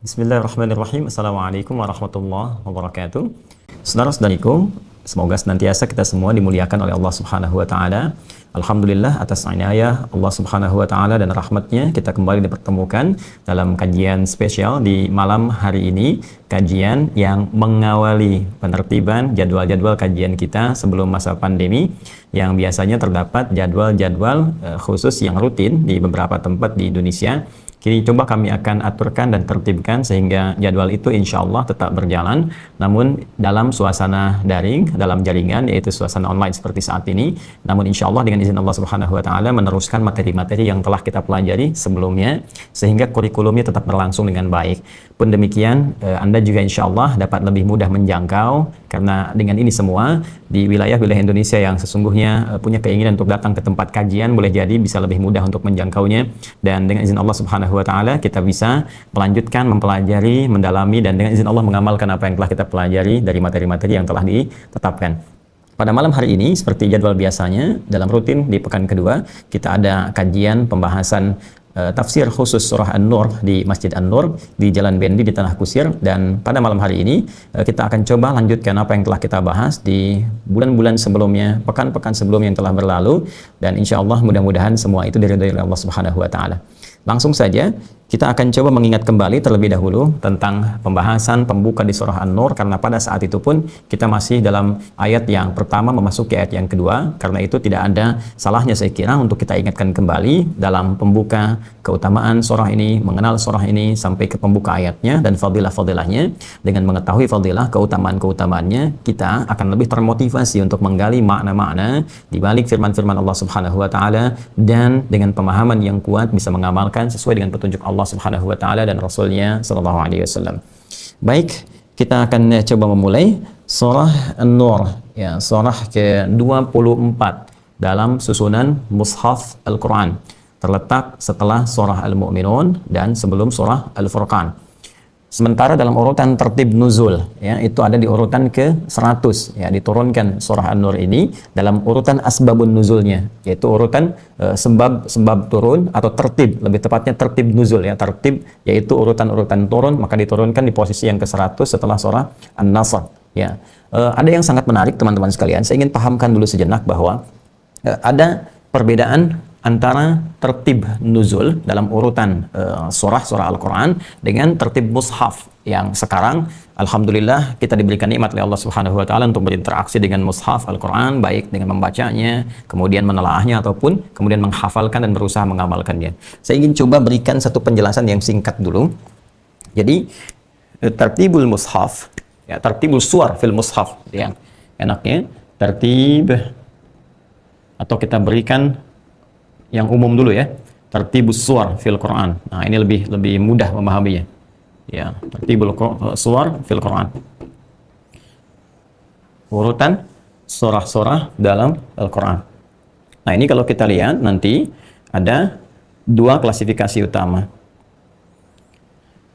Bismillahirrahmanirrahim. Assalamualaikum warahmatullahi wabarakatuh. Saudara-saudariku, semoga senantiasa kita semua dimuliakan oleh Allah Subhanahu wa taala. Alhamdulillah atas inayah Allah Subhanahu wa taala dan rahmatnya kita kembali dipertemukan dalam kajian spesial di malam hari ini, kajian yang mengawali penertiban jadwal-jadwal kajian kita sebelum masa pandemi, yang biasanya terdapat jadwal-jadwal khusus yang rutin di beberapa tempat di Indonesia. Kini coba kami akan aturkan dan tertibkan sehingga jadwal itu insya Allah tetap berjalan, namun dalam suasana daring, dalam jaringan, yaitu suasana online seperti saat ini. Namun insya Allah dengan izin Allah Subhanahu wa taala meneruskan materi-materi yang telah kita pelajari sebelumnya, sehingga kurikulumnya tetap berlangsung dengan baik. Pun demikian, Anda juga insya Allah dapat lebih mudah menjangkau, karena dengan ini semua di wilayah-wilayah Indonesia yang sesungguhnya punya keinginan untuk datang ke tempat kajian, boleh jadi bisa lebih mudah untuk menjangkaunya, dan dengan izin Allah Subhanahu wa taala kita bisa melanjutkan mempelajari, mendalami, dan dengan izin Allah mengamalkan apa yang telah kita pelajari dari materi-materi yang telah ditetapkan. Pada malam hari ini, seperti jadwal biasanya, dalam rutin di pekan kedua, kita ada kajian pembahasan tafsir khusus surah An-Nur di Masjid An-Nur di Jalan Bendi di Tanah Kusir. Dan pada malam hari ini kita akan coba lanjutkan apa yang telah kita bahas di bulan-bulan sebelumnya, pekan-pekan sebelumnya yang telah berlalu, dan insya Allah mudah-mudahan semua itu dari Allah Subhanahu wa taala. Langsung saja kita akan coba mengingat kembali terlebih dahulu tentang pembahasan pembuka di surah An-Nur, karena pada saat itu pun kita masih dalam ayat yang pertama memasuki ayat yang kedua. Karena itu tidak ada salahnya saya kira untuk kita ingatkan kembali dalam pembuka keutamaan surah ini, mengenal surah ini sampai ke pembuka ayatnya dan fadilah-fadilahnya. Dengan mengetahui fadilah keutamaan-keutamaannya, kita akan lebih termotivasi untuk menggali makna-makna di balik firman-firman Allah Subhanahu wa taala, dan dengan pemahaman yang kuat bisa mengamalkan sesuai dengan petunjuk Allah Subhanahu wa taala dan Rasulnya sallallahu alaihi wasallam. Baik, kita akan coba memulai surah An-Nur, ya, surah ke-24 dalam susunan mushaf Al-Qur'an. Terletak setelah surah Al-Mu'minun dan sebelum surah Al-Furqan. Sementara dalam urutan tertib nuzul, ya, itu ada di urutan ke-100, ya, diturunkan surah An-Nur ini dalam urutan asbabun nuzulnya, yaitu urutan sebab turun atau tertib, lebih tepatnya tertib nuzul, ya, tertib yaitu urutan-urutan turun, maka diturunkan di posisi yang ke-100 setelah surah An-Nasr, ya. Ada yang sangat menarik teman-teman sekalian, saya ingin pahamkan dulu sejenak bahwa ada perbedaan antara tertib nuzul dalam urutan surah-surah Al-Quran dengan tertib mushaf yang sekarang alhamdulillah kita diberikan nikmat oleh Allah Subhanahu wa taala untuk berinteraksi dengan mushaf Al-Quran, baik dengan membacanya, kemudian menelaahnya, ataupun kemudian menghafalkan dan berusaha mengamalkannya. Saya ingin coba berikan satu penjelasan yang singkat dulu. Jadi tertibul mushaf, ya, tertibul suar fil mushaf, yang enaknya tertib, atau kita berikan yang umum dulu, ya, tertibus suar fil Quran. Nah, ini lebih mudah memahaminya. Ya, tertibul suar fil Quran. Urutan surah-surah dalam Al-Quran. Nah, ini kalau kita lihat nanti ada dua klasifikasi utama.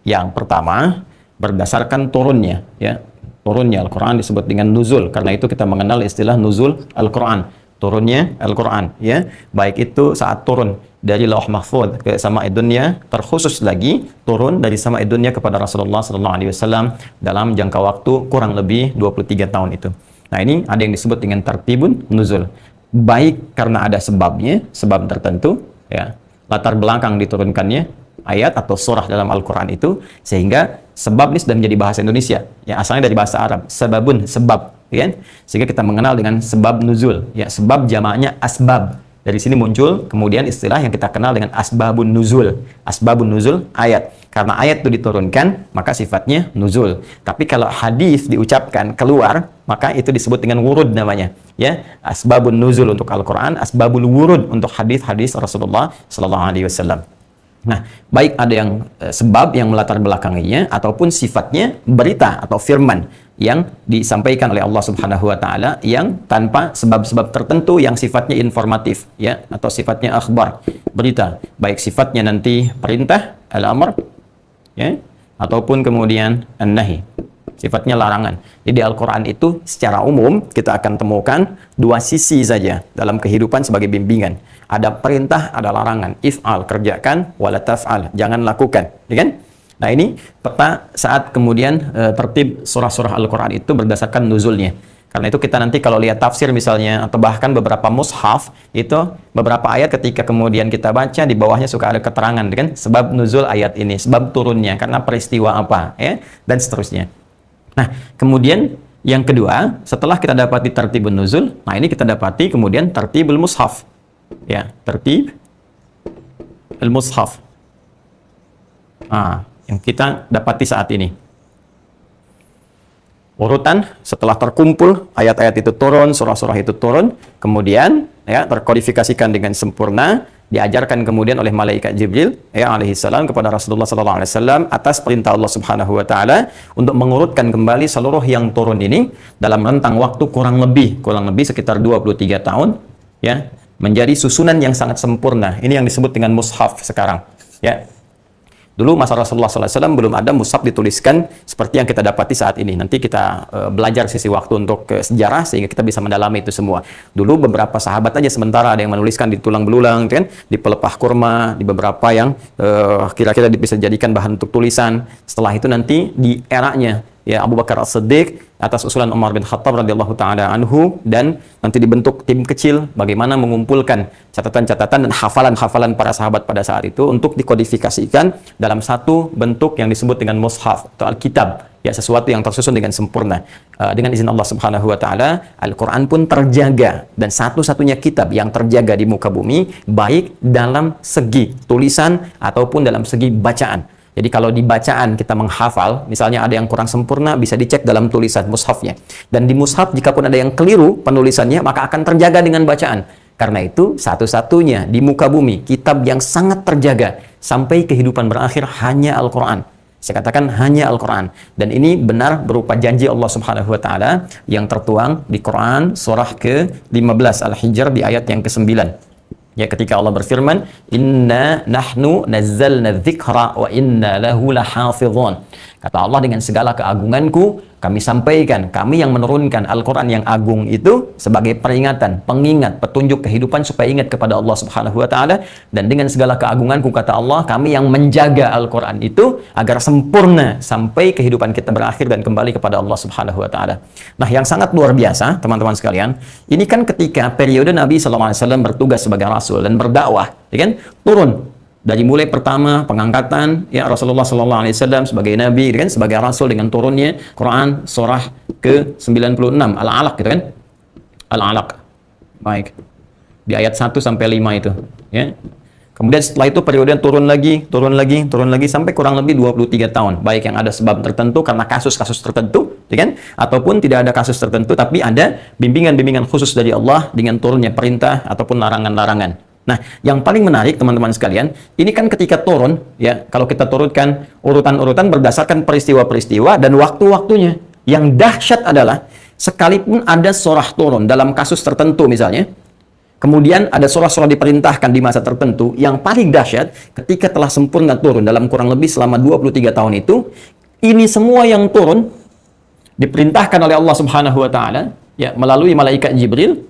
Yang pertama, berdasarkan turunnya, ya. Turunnya Al-Quran disebut dengan nuzul. Karena itu kita mengenal istilah nuzul Al-Quran. Turunnya Al-Quran, ya, baik itu saat turun dari Lauh Mahfuz ke Sama'id Dunya, terkhusus lagi turun dari Sama'id Dunya kepada Rasulullah SAW dalam jangka waktu kurang lebih 23 tahun itu. Nah, ini ada yang disebut dengan tertibun nuzul, baik karena ada sebabnya, sebab tertentu, ya, latar belakang diturunkannya ayat atau surah dalam Al-Quran itu, sehingga sebab ini sudah menjadi bahasa Indonesia, ya, asalnya dari bahasa Arab, sebabun, sebab, ya, sehingga kita mengenal dengan sebab nuzul, ya, sebab jamaknya asbab. Dari sini muncul kemudian istilah yang kita kenal dengan asbabun nuzul. Asbabun nuzul ayat, karena ayat itu diturunkan maka sifatnya nuzul. Tapi kalau hadis diucapkan keluar, maka itu disebut dengan wurud namanya, ya. Asbabun nuzul untuk Al-Quran, asbabul wurud untuk hadis-hadis Rasulullah sallallahu alaihi wasallam. Nah, baik ada yang sebab yang melatar belakanginya, ataupun sifatnya berita atau firman yang disampaikan oleh Allah Subhanahu wa taala yang tanpa sebab-sebab tertentu yang sifatnya informatif, ya, atau sifatnya akhbar, berita, baik sifatnya nanti perintah, al-amr, ya, ataupun kemudian an-nahi, sifatnya larangan. Jadi Al-Quran itu secara umum kita akan temukan dua sisi saja dalam kehidupan sebagai bimbingan. Ada perintah, ada larangan. If'al, kerjakan, wala taf'al, jangan lakukan, ya kan? Nah, ini peta saat kemudian tertib surah-surah Al-Quran itu berdasarkan nuzulnya. Karena itu kita nanti kalau lihat tafsir misalnya, atau bahkan beberapa mushaf, itu beberapa ayat ketika kemudian kita baca, di bawahnya suka ada keterangan, kan? Sebab nuzul ayat ini, sebab turunnya, karena peristiwa apa, ya, dan seterusnya. Nah, kemudian yang kedua, setelah kita dapati tertibun nuzul, nah ini kita dapati kemudian tertibul mushaf. Ya, tertib al-mushaf. Nah, yang kita dapati saat ini. Urutan setelah terkumpul, ayat-ayat itu turun, surah-surah itu turun, kemudian ya terkodifikasikan dengan sempurna, diajarkan kemudian oleh malaikat Jibril ya alaihi salam kepada Rasulullah sallallahu alaihi wasallam atas perintah Allah Subhanahu wa taala untuk mengurutkan kembali seluruh yang turun ini dalam rentang waktu kurang lebih sekitar 23 tahun ya, menjadi susunan yang sangat sempurna. Ini yang disebut dengan mushaf sekarang ya. Dulu masa Rasulullah SAW belum ada mushaf dituliskan seperti yang kita dapati saat ini. Nanti kita belajar sisi waktu untuk sejarah sehingga kita bisa mendalami itu semua. Dulu beberapa sahabat aja sementara ada yang menuliskan di tulang belulang, kan, di pelepah kurma, di beberapa yang kira-kira bisa dijadikan bahan untuk tulisan. Setelah itu nanti di eranya ya Abu Bakar As-Siddiq atas usulan Umar bin Khattab radhiyallahu taala anhu, dan nanti dibentuk tim kecil bagaimana mengumpulkan catatan-catatan dan hafalan-hafalan para sahabat pada saat itu untuk dikodifikasikan dalam satu bentuk yang disebut dengan mushaf atau Alkitab, ya, sesuatu yang tersusun dengan sempurna. Dengan izin Allah Subhanahu wa taala, Al-Qur'an pun terjaga, dan satu-satunya kitab yang terjaga di muka bumi, baik dalam segi tulisan ataupun dalam segi bacaan. Jadi kalau di bacaan kita menghafal, misalnya ada yang kurang sempurna, bisa dicek dalam tulisan mushafnya. Dan di mushaf, jika pun ada yang keliru penulisannya, maka akan terjaga dengan bacaan. Karena itu, satu-satunya di muka bumi, kitab yang sangat terjaga sampai kehidupan berakhir hanya Al-Quran. Saya katakan hanya Al-Quran. Dan ini benar berupa janji Allah Subhanahu wa taala yang tertuang di Quran surah ke-15 Al-Hijr di ayat yang ke-9. Ya, ketika Allah berfirman, "Inna nahnu nazzalna dzikra wa inna lahu lahafizun." Kata Allah, dengan segala keagunganku, kami sampaikan, kami yang menurunkan Al-Quran yang agung itu sebagai peringatan, pengingat, petunjuk kehidupan supaya ingat kepada Allah Subhanahu wa taala, dan dengan segala keagunganku, kata Allah, kami yang menjaga Al-Quran itu agar sempurna sampai kehidupan kita berakhir dan kembali kepada Allah Subhanahu wa taala. Nah, yang sangat luar biasa, teman-teman sekalian, ini kan ketika periode Nabi sallallahu alaihi wasallam bertugas sebagai rasul dan berdakwah, ya kan? Turun dari mulai pertama pengangkatan ya Rasulullah sallallahu alaihi wasallam sebagai nabi, kan, sebagai rasul, dengan turunnya Quran surah ke-96 Al-Alaq, gitu kan? Al-Alaq. Baik. Di ayat 1 sampai 5 itu, ya. Kemudian setelah itu periode turun lagi sampai kurang lebih 23 tahun. Baik yang ada sebab tertentu karena kasus-kasus tertentu, ya kan? Ataupun tidak ada kasus tertentu tapi ada bimbingan-bimbingan khusus dari Allah dengan turunnya perintah ataupun larangan-larangan. Nah, yang paling menarik teman-teman sekalian, ini kan ketika turun, ya, kalau kita turutkan urutan-urutan berdasarkan peristiwa-peristiwa dan waktu-waktunya. Yang dahsyat adalah, sekalipun ada surah turun dalam kasus tertentu misalnya, kemudian ada surah-surah diperintahkan di masa tertentu, yang paling dahsyat, ketika telah sempurna turun dalam kurang lebih selama 23 tahun itu, ini semua yang turun, diperintahkan oleh Allah Subhanahu wa ta'ala, ya, melalui malaikat Jibril,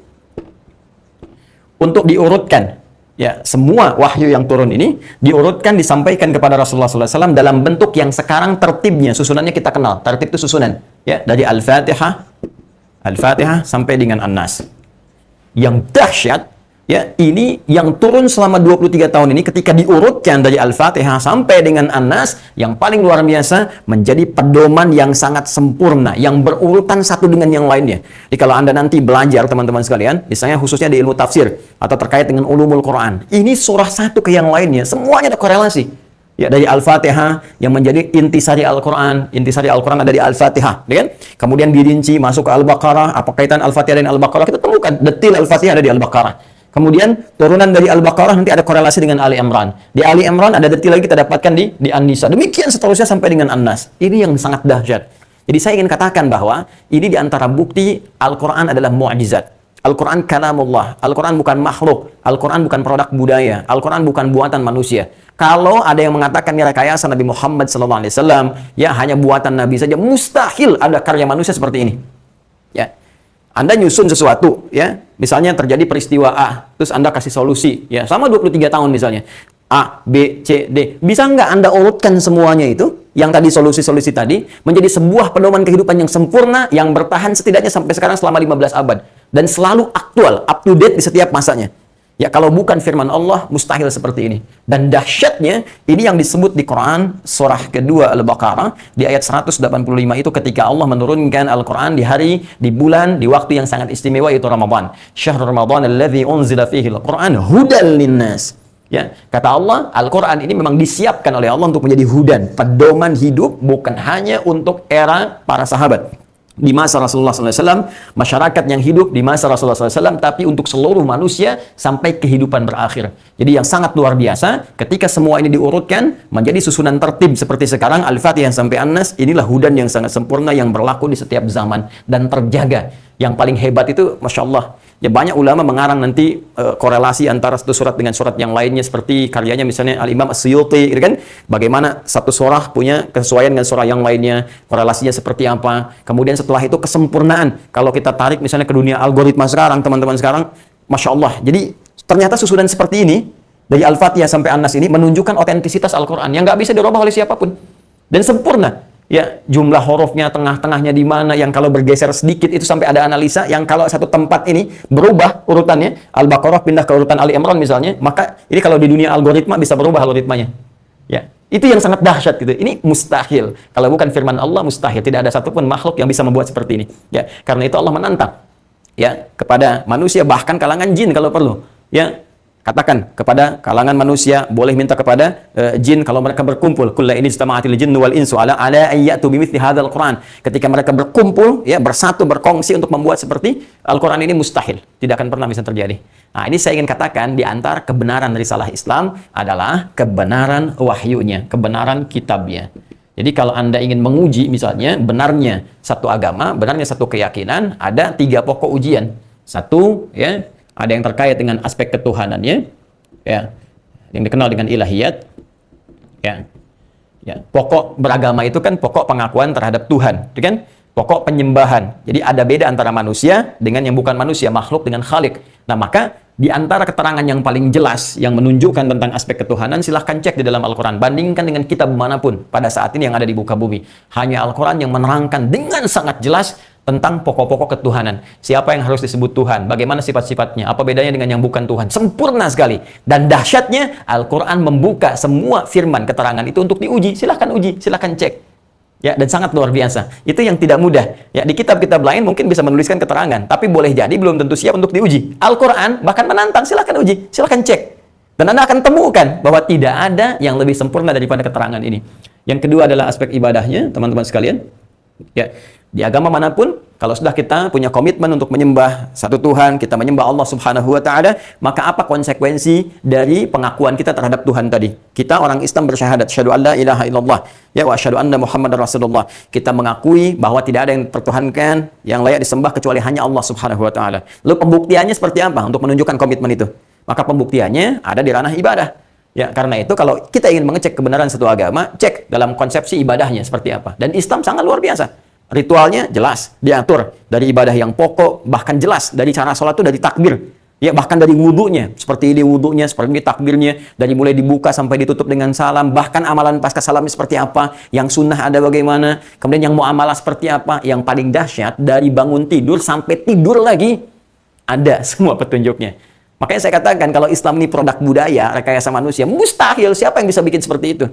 untuk diurutkan. Ya, semua wahyu yang turun ini diurutkan, disampaikan kepada Rasulullah SAW dalam bentuk yang sekarang tertibnya, susunannya kita kenal. Tertib itu susunan. Ya, dari Al-Fatihah sampai dengan An-Nas. Yang dahsyat, ya, ini yang turun selama 23 tahun ini ketika diurutkan dari Al-Fatihah sampai dengan An-Nas, yang paling luar biasa menjadi pedoman yang sangat sempurna, yang berurutan satu dengan yang lainnya. Jadi kalau Anda nanti belajar, teman-teman sekalian, misalnya khususnya di ilmu tafsir atau terkait dengan ulumul Quran, ini surah satu ke yang lainnya, semuanya ada korelasi. Ya, dari Al-Fatihah yang menjadi intisari Al-Quran. Intisari Al-Quran ada di Al-Fatihah, kan? Kemudian dirinci masuk ke Al-Baqarah, apa kaitan Al-Fatihah dan Al-Baqarah, kita temukan detil Al-Fatihah ada di Al-Baqarah. Kemudian turunan dari Al-Baqarah nanti ada korelasi dengan Ali Imran. Di Ali Imran ada detil lagi kita dapatkan di An-Nisa. Demikian seterusnya sampai dengan An-Nas. Ini yang sangat dahsyat. Jadi saya ingin katakan bahwa ini diantara bukti Al-Quran adalah mu'jizat. Al-Quran kalamullah. Al-Quran bukan makhluk. Al-Quran bukan produk budaya. Al-Quran bukan buatan manusia. Kalau ada yang mengatakan ini rekayasa Nabi Muhammad SAW, ya hanya buatan Nabi saja, mustahil ada karya manusia seperti ini. Ya. Anda nyusun sesuatu, ya, misalnya terjadi peristiwa A, terus Anda kasih solusi, ya, sama 23 tahun misalnya, A, B, C, D. Bisa nggak Anda urutkan semuanya itu? yang tadi solusi-solusi tadi menjadi sebuah pedoman kehidupan yang sempurna yang bertahan setidaknya sampai sekarang selama 15 abad dan selalu aktual, up to date di setiap masanya. Ya, kalau bukan firman Allah, mustahil seperti ini. Dan dahsyatnya, ini yang disebut di Quran, surah kedua Al-Baqarah, di ayat 185 itu ketika Allah menurunkan Al-Quran di hari, di bulan, di waktu yang sangat istimewa, yaitu Ramadan. Syahrul Ramadan alladzi unzila fihi al-Quran hudal linnas. Ya, kata Allah, Al-Quran ini memang disiapkan oleh Allah untuk menjadi hudan, pedoman hidup, bukan hanya untuk era para sahabat. Di masa Rasulullah SAW, masyarakat yang hidup di masa Rasulullah SAW, tapi untuk seluruh manusia sampai kehidupan berakhir. Jadi yang sangat luar biasa, ketika semua ini diurutkan, menjadi susunan tertib seperti sekarang, Al-Fatihah sampai An-Nas, inilah hudan yang sangat sempurna yang berlaku di setiap zaman dan terjaga. Yang paling hebat itu, Masya Allah, ya banyak ulama mengarang nanti korelasi antara satu surat dengan surat yang lainnya, seperti karyanya misalnya Al-Imam As-Suyuti, gitu kan? Bagaimana satu surah punya kesesuaian dengan surah yang lainnya, korelasinya seperti apa. Kemudian setelah itu kesempurnaan. Kalau kita tarik misalnya ke dunia algoritma sekarang, teman-teman sekarang, Masya Allah. Jadi ternyata susunan seperti ini, dari Al-Fatihah sampai An-Nas ini, menunjukkan otentisitas Al-Quran, yang nggak bisa dirubah oleh siapapun. Dan sempurna. Ya, jumlah hurufnya, tengah-tengahnya di mana, yang kalau bergeser sedikit itu sampai ada analisa, yang kalau satu tempat ini berubah urutannya, Al-Baqarah pindah ke urutan Ali Imran misalnya, maka ini kalau di dunia algoritma bisa berubah algoritmanya. Ya, itu yang sangat dahsyat gitu. Ini mustahil. Kalau bukan firman Allah, mustahil. Tidak ada satupun makhluk yang bisa membuat seperti ini. Ya, karena itu Allah menantang ya kepada manusia, bahkan kalangan jin kalau perlu. Ya, katakan kepada kalangan manusia, boleh minta kepada jin kalau mereka berkumpul. Kullu in istama'atil jinnu wal insu ala ayyatu bimithli hadzal Qur'an. Ketika mereka berkumpul, ya bersatu, berkongsi untuk membuat seperti Al-Qur'an ini, mustahil. Tidak akan pernah bisa terjadi. Nah, ini saya ingin katakan di antara kebenaran risalah Islam adalah kebenaran wahyunya, kebenaran kitabnya. Jadi kalau Anda ingin menguji misalnya benarnya satu agama, benarnya satu keyakinan, ada 3 pokok ujian. Satu, ya, ada yang terkait dengan aspek ketuhanannya, ya, yang dikenal dengan ilahiyat, ya, ya. Pokok beragama itu kan pokok pengakuan terhadap Tuhan, itu kan pokok penyembahan. Jadi ada beda antara manusia dengan yang bukan manusia, makhluk dengan Khalik. Nah, maka di antara keterangan yang paling jelas yang menunjukkan tentang aspek ketuhanan, silahkan cek di dalam Al-Quran. Bandingkan dengan kitab manapun pada saat ini yang ada di muka bumi. Hanya Al-Quran yang menerangkan dengan sangat jelas tentang pokok-pokok ketuhanan. Siapa yang harus disebut Tuhan? Bagaimana sifat-sifatnya? Apa bedanya dengan yang bukan Tuhan? Sempurna sekali. Dan dahsyatnya, Al-Quran membuka semua firman keterangan itu untuk diuji. Silahkan uji, silahkan cek. Ya, dan sangat luar biasa. Itu yang tidak mudah. Ya, di kitab-kitab lain mungkin bisa menuliskan keterangan, tapi boleh jadi belum tentu siap untuk diuji. Al-Quran bahkan menantang, silahkan uji, silahkan cek. Dan Anda akan temukan bahwa tidak ada yang lebih sempurna daripada keterangan ini. Yang kedua adalah aspek ibadahnya, teman-teman sekalian. Ya, di agama manapun, kalau sudah kita punya komitmen untuk menyembah satu Tuhan, kita menyembah Allah Subhanahu wa Ta'ala, maka apa konsekuensi dari pengakuan kita terhadap Tuhan tadi? Kita orang Islam bersyahadat, syahadu an la ilaha illallah, ya wa syahadu anna Muhammadar Rasulullah. Kita mengakui bahwa tidak ada yang tertuhankan, yang layak disembah kecuali hanya Allah Subhanahu wa Ta'ala. Lalu pembuktiannya seperti apa untuk menunjukkan komitmen itu? Maka pembuktiannya ada di ranah ibadah. Ya, karena itu kalau kita ingin mengecek kebenaran satu agama, cek dalam konsepsi ibadahnya seperti apa. Dan Islam sangat luar biasa. Ritualnya jelas, diatur dari ibadah yang pokok, bahkan jelas dari cara sholat itu dari takbir. Ya, bahkan dari wudunya, seperti ini wudunya, seperti ini takbirnya, dari mulai dibuka sampai ditutup dengan salam, bahkan amalan pasca salamnya seperti apa, yang sunnah ada bagaimana, kemudian yang muamalah seperti apa, yang paling dahsyat dari bangun tidur sampai tidur lagi, ada semua petunjuknya. Makanya saya katakan kalau Islam ini produk budaya, rekayasa manusia, mustahil siapa yang bisa bikin seperti itu.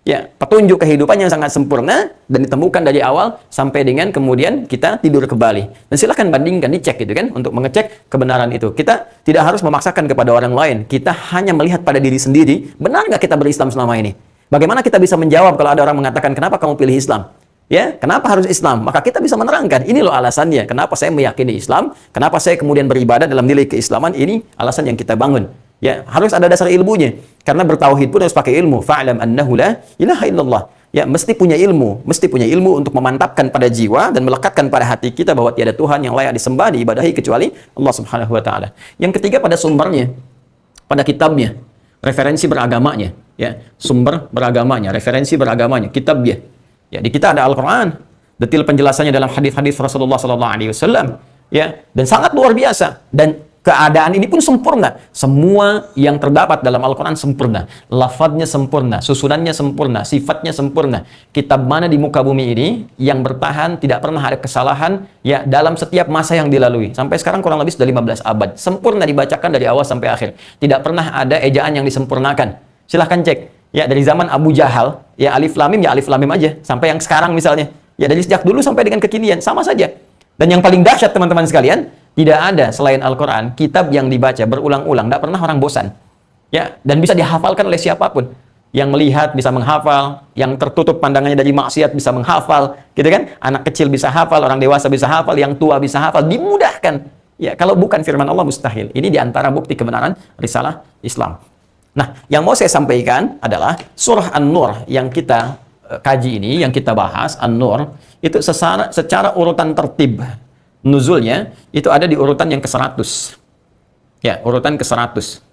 Ya, petunjuk kehidupan yang sangat sempurna dan ditemukan dari awal sampai dengan kemudian kita tidur kembali. Dan silahkan bandingkan, dicek gitu kan, untuk mengecek kebenaran itu. Kita tidak harus memaksakan kepada orang lain. Kita hanya melihat pada diri sendiri, benar nggak kita berislam selama ini? Bagaimana kita bisa menjawab kalau ada orang mengatakan, kenapa kamu pilih Islam? Ya, kenapa harus Islam? Maka kita bisa menerangkan, ini loh alasannya. Kenapa saya meyakini Islam? Kenapa saya kemudian beribadah dalam nilai keislaman? Ini alasan yang kita bangun. Ya, harus ada dasar ilmunya. Karena bertauhid pun harus pakai ilmu. Fa'lam annahu la ilaha illallah. Ya, mesti punya ilmu untuk memantapkan pada jiwa dan melekatkan pada hati kita bahwa tiada Tuhan yang layak disembah, diibadahi kecuali Allah Subhanahu wa Ta'ala. Yang ketiga pada sumbernya, pada kitabnya, referensi beragamanya, ya, sumber beragamanya, referensi beragamanya, kitabnya. Ya, di kita ada Al-Qur'an, detil penjelasannya dalam hadis-hadis Rasulullah sallallahu alaihi wasallam, ya, dan sangat luar biasa. Dan Keadaan ini pun sempurna. Semua yang terdapat dalam Al-Quran sempurna. Lafadznya sempurna, susunannya sempurna, sifatnya sempurna. Kitab mana di muka bumi ini yang bertahan, tidak pernah ada kesalahan ya dalam setiap masa yang dilalui. Sampai sekarang kurang lebih sudah 15 abad. Sempurna dibacakan dari awal sampai akhir. Tidak pernah ada ejaan yang disempurnakan. Silahkan cek. Ya dari zaman Abu Jahal, ya alif lam mim aja. Sampai yang sekarang misalnya. Ya dari sejak dulu sampai dengan kekinian. Sama saja. Dan yang paling dahsyat teman-teman sekalian, tidak ada selain Al-Quran, kitab yang dibaca berulang-ulang, tidak pernah orang bosan. Ya, dan bisa dihafalkan oleh siapapun. Yang melihat bisa menghafal, yang tertutup pandangannya dari maksiat bisa menghafal, gitu kan? Anak kecil bisa hafal, orang dewasa bisa hafal, yang tua bisa hafal, dimudahkan. Ya, kalau bukan firman Allah mustahil. Ini diantara bukti kebenaran risalah Islam. Nah, yang mau saya sampaikan adalah surah An-Nur yang kita kaji ini, yang kita bahas, An-Nur, itu secara urutan tertib nuzulnya itu ada di urutan yang ke-100. Ya, urutan ke-100.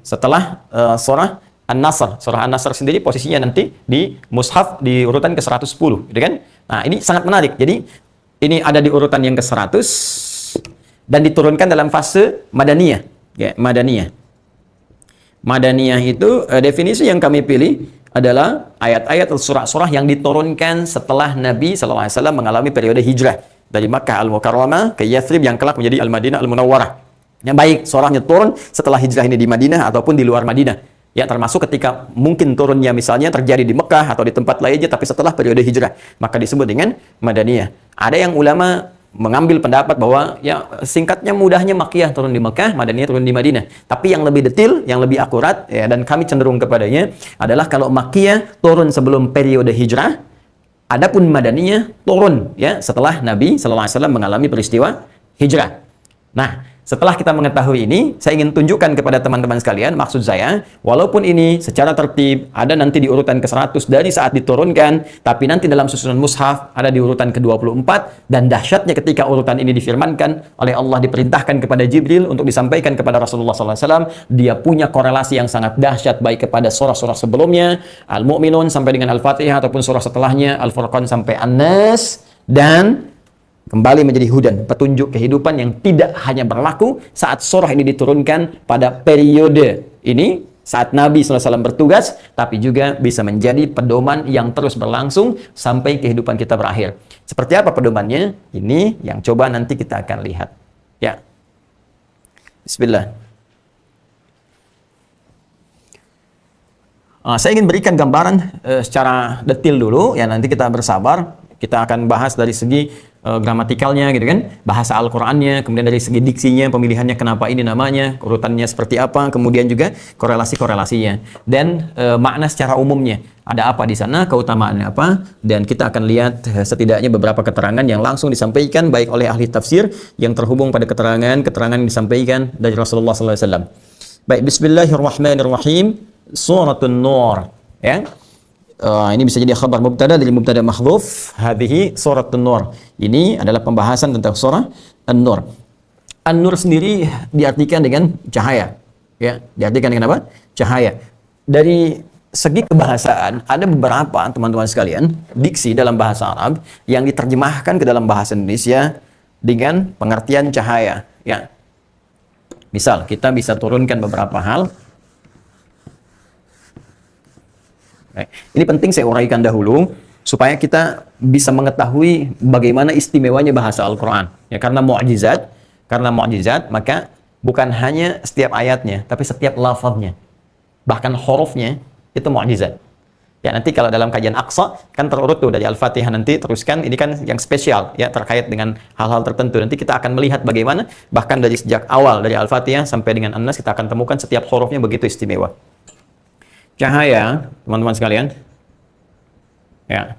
Setelah surah An-Nasr. Surah An-Nasr sendiri posisinya nanti di mushaf di urutan ke-110, gitu kan? Nah, ini sangat menarik. Jadi, ini ada di urutan yang ke-100 dan diturunkan dalam fase Madaniyah. Ya, Madaniyah. Madaniyah itu definisi yang kami pilih adalah ayat-ayat surah-surah yang diturunkan setelah Nabi SAW mengalami periode hijrah dari Makkah Al-Mukarramah ke Yathrib yang kelak menjadi Al-Madinah Al-Munawwarah. Yang baik, surahnya turun setelah hijrah ini di Madinah ataupun di luar Madinah. Ya, termasuk ketika mungkin turunnya misalnya terjadi di Mekah atau di tempat lainnya, tapi setelah periode hijrah. Maka disebut dengan Madaniyah. Ada yang ulama mengambil pendapat bahwa ya singkatnya mudahnya Makkiyah turun di Mekah, Madaniyah turun di Madinah. Tapi yang lebih detail, yang lebih akurat, ya, dan kami cenderung kepadanya adalah kalau Makkiyah turun sebelum periode hijrah, adapun Madaniyah turun ya setelah Nabi SAW mengalami peristiwa hijrah. Nah, setelah kita mengetahui ini, saya ingin tunjukkan kepada teman-teman sekalian, maksud saya, walaupun ini secara tertib ada nanti di urutan ke-100 dari saat diturunkan, tapi nanti dalam susunan mushaf ada di urutan ke-24, dan dahsyatnya ketika urutan ini difirmankan oleh Allah, diperintahkan kepada Jibril untuk disampaikan kepada Rasulullah SAW, dia punya korelasi yang sangat dahsyat baik kepada surah-surah sebelumnya, Al-Mu'minun sampai dengan Al-Fatihah, ataupun surah setelahnya, Al-Furqan sampai An-Nas, dan kembali menjadi hudan, petunjuk kehidupan yang tidak hanya berlaku saat surah ini diturunkan pada periode ini, saat Nabi SAW bertugas, tapi juga bisa menjadi pedoman yang terus berlangsung sampai kehidupan kita berakhir. Seperti apa pedomannya? Ini yang coba nanti kita akan lihat. Ya. Bismillah. Saya ingin berikan gambaran secara detail dulu, ya nanti kita bersabar. Kita akan bahas dari segi gramatikalnya gitu kan, bahasa Al-Qur'annya, kemudian dari segi diksinya, pemilihannya kenapa ini namanya, urutannya seperti apa, kemudian juga korelasi-korelasinya dan makna secara umumnya. Ada apa di sana, keutamaannya apa, dan kita akan lihat setidaknya beberapa keterangan yang langsung disampaikan baik oleh ahli tafsir yang terhubung pada keterangan yang disampaikan dari Rasulullah SAW. Baik, bismillahirrahmanirrahim. Suratun Nur, ya. Ini bisa jadi khabar mubtada dari mubtada mahdzuf. Hadhihi suratun Nur. Ini adalah pembahasan tentang surah An-Nur. An-Nur sendiri diartikan dengan cahaya. Ya, diartikan dengan apa? Cahaya. Dari segi kebahasaan, ada beberapa teman-teman sekalian diksi dalam bahasa Arab yang diterjemahkan ke dalam bahasa Indonesia dengan pengertian cahaya. Ya. Misal, kita bisa turunkan beberapa hal. Ini penting saya uraikan dahulu supaya kita bisa mengetahui bagaimana istimewanya bahasa Al-Quran. Ya, karena mu'jizat, maka bukan hanya setiap ayatnya, tapi setiap lafaznya, bahkan hurufnya itu mu'jizat. Ya, nanti kalau dalam kajian Aqsa kan terurut tuh dari Al-Fatihah, nanti teruskan ini kan yang spesial ya terkait dengan hal-hal tertentu. Nanti kita akan melihat bagaimana bahkan dari sejak awal dari Al-Fatihah sampai dengan An-Nas kita akan temukan setiap hurufnya begitu istimewa. Cahaya, teman-teman sekalian, ya,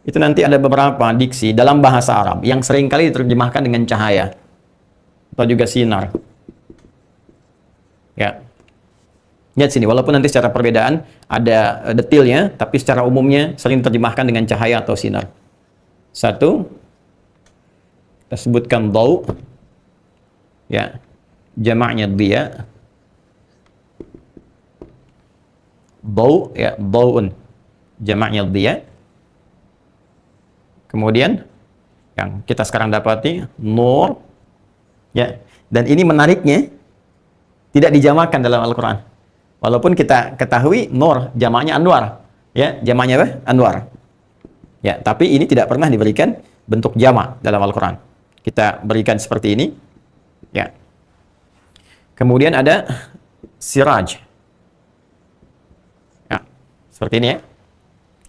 itu nanti ada beberapa diksi dalam bahasa Arab yang seringkali diterjemahkan dengan cahaya atau juga sinar. Ya, lihat sini, walaupun nanti secara perbedaan ada detailnya, tapi secara umumnya sering diterjemahkan dengan cahaya atau sinar. Satu, kita sebutkan dau, ya, jamaknya dia. Dau, ya, dauun, jamaknya dia. Kemudian yang kita sekarang dapati nur, ya, Dan ini menariknya, tidak dijamakan dalam Al-Quran. Walaupun kita ketahui nur jamaknya anwar, ya, jamaknya apa? Anwar. Ya, tapi ini tidak pernah diberikan bentuk jamak dalam Al-Quran. Kita berikan seperti ini, ya. Kemudian ada siraj. Ya, seperti ini ya.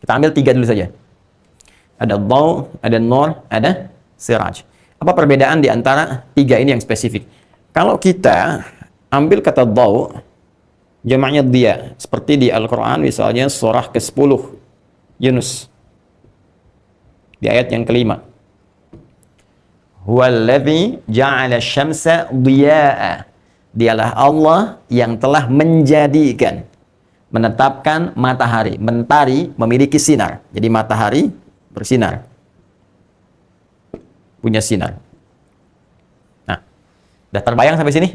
Kita ambil 3 dulu saja. Ada dhaw, ada nur, ada siraj. Apa perbedaan di antara 3 ini yang spesifik? Kalau kita ambil kata dhaw, jamaknya dia, seperti di Al-Quran misalnya surah ke-10 Yunus di ayat yang kelima, huwallazi ja'ala syamsa dhiya'a, dialah Allah yang telah menjadikan, menetapkan matahari. Mentari memiliki sinar, jadi matahari bersinar, punya sinar. Nah, udah terbayang sampai sini?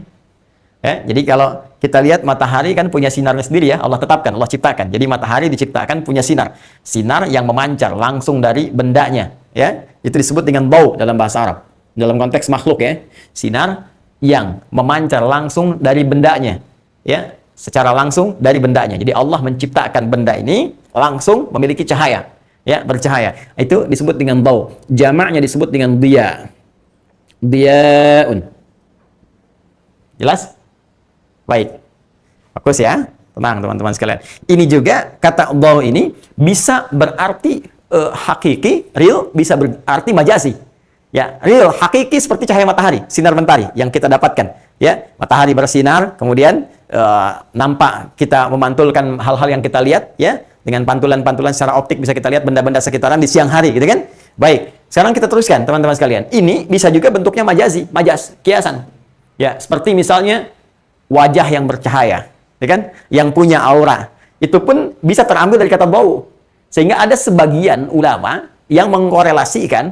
Ya, jadi kalau kita lihat matahari kan punya sinarnya sendiri ya, Allah tetapkan, Allah ciptakan. Jadi matahari diciptakan punya sinar. Sinar yang memancar langsung dari bendanya, ya. Itu disebut dengan dhaw dalam bahasa Arab. Dalam konteks makhluk ya. Sinar yang memancar langsung dari bendanya, ya, secara langsung dari bendanya. Jadi Allah menciptakan benda ini langsung memiliki cahaya, ya, bercahaya. Itu disebut dengan dhaw. Jamaknya disebut dengan dhiya. Dhiyaun. Jelas? Baik, fokus ya, tenang teman-teman sekalian. Ini juga kata dhaw ini bisa berarti hakiki, real, bisa berarti majazi. Ya, real, hakiki seperti cahaya matahari, sinar mentari yang kita dapatkan. Ya, matahari bersinar, kemudian nampak kita memantulkan hal-hal yang kita lihat, ya, dengan pantulan-pantulan secara optik bisa kita lihat benda-benda sekitaran di siang hari, gitu kan? Baik, sekarang kita teruskan teman-teman sekalian. Ini bisa juga bentuknya majazi, majaz, kiasan. Ya, seperti misalnya wajah yang bercahaya, ya kan? Yang punya aura. Itu pun bisa terambil dari kata dhaw. Sehingga ada sebagian ulama yang mengkorelasikan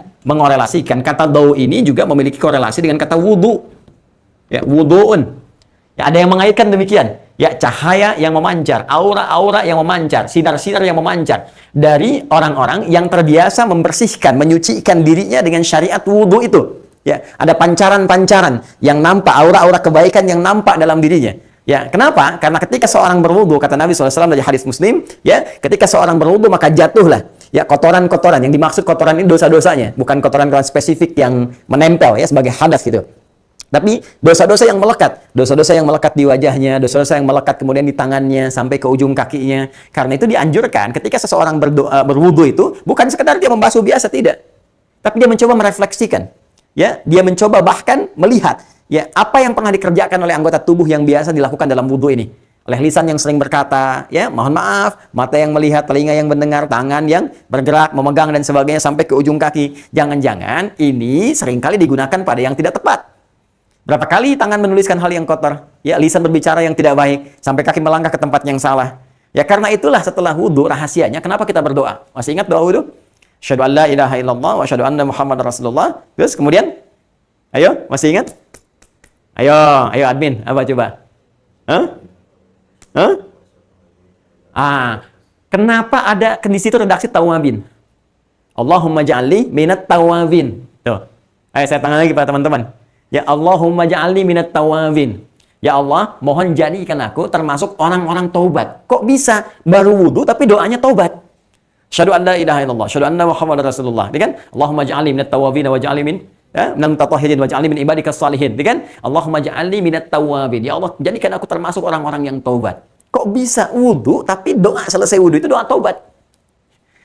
kata dhaw ini juga memiliki korelasi dengan kata wudu. Ya, wudu'un. Ya, ada yang mengaitkan demikian. Ya, cahaya yang memancar, aura-aura yang memancar, sinar-sinar yang memancar dari orang-orang yang terbiasa membersihkan, menyucikan dirinya dengan syariat wudu itu. Ya, ada pancaran-pancaran yang nampak, aura-aura kebaikan yang nampak dalam dirinya. Ya, kenapa? Karena ketika seorang berwudu, kata Nabi SAW dari hadis Muslim, ya, ketika seorang berwudu maka jatuhlah, ya, kotoran-kotoran. Yang dimaksud kotoran ini dosa-dosanya, bukan kotoran-kotoran spesifik yang menempel, ya, sebagai hadas gitu. Tapi dosa-dosa yang melekat, dosa-dosa yang melekat di wajahnya, dosa-dosa yang melekat kemudian di tangannya sampai ke ujung kakinya. Karena itu dianjurkan ketika seseorang berwudu itu bukan sekedar dia membasuh biasa, tidak, tapi dia mencoba merefleksikan. Ya, dia mencoba bahkan melihat, ya, apa yang pernah dikerjakan oleh anggota tubuh yang biasa dilakukan dalam wudu ini. Oleh lisan yang sering berkata, ya, mohon maaf, mata yang melihat, telinga yang mendengar, tangan yang bergerak, memegang dan sebagainya sampai ke ujung kaki. Jangan-jangan ini seringkali digunakan pada yang tidak tepat. Berapa kali tangan menuliskan hal yang kotor, ya, lisan berbicara yang tidak baik, sampai kaki melangkah ke tempat yang salah. Ya, karena itulah setelah wudu rahasianya kenapa kita berdoa. Masih ingat doa wudu? Asyhadu an la ilaha illallah wa asyhadu anna Muhammadar Rasulullah. Terus kemudian, ayo, masih ingat? Ayo admin, apa coba? Kenapa ada di situ redaksi tawabin? Allahumma ja'alni minat tawabin. Tuh. Ayo saya tangan lagi pada teman-teman. Ya Allahumma ja'alni minat tawabin. Ya Allah, mohon jadikan aku termasuk orang-orang taubat. Kok bisa baru wudu tapi doanya taubat? Asyhadu an la ilaha illallah, asyhadu anna Muhammadar Rasulullah. Kan? Allahumma ja'alni minat tawabin wa ja'alni min minat wa ja'alni min ibadikas salihin. Kan? Allahumma ja'alni minat tawabin. Ya Allah, jadikan aku termasuk orang-orang yang taubat. Kok bisa wudu tapi doa selesai wudu itu doa taubat?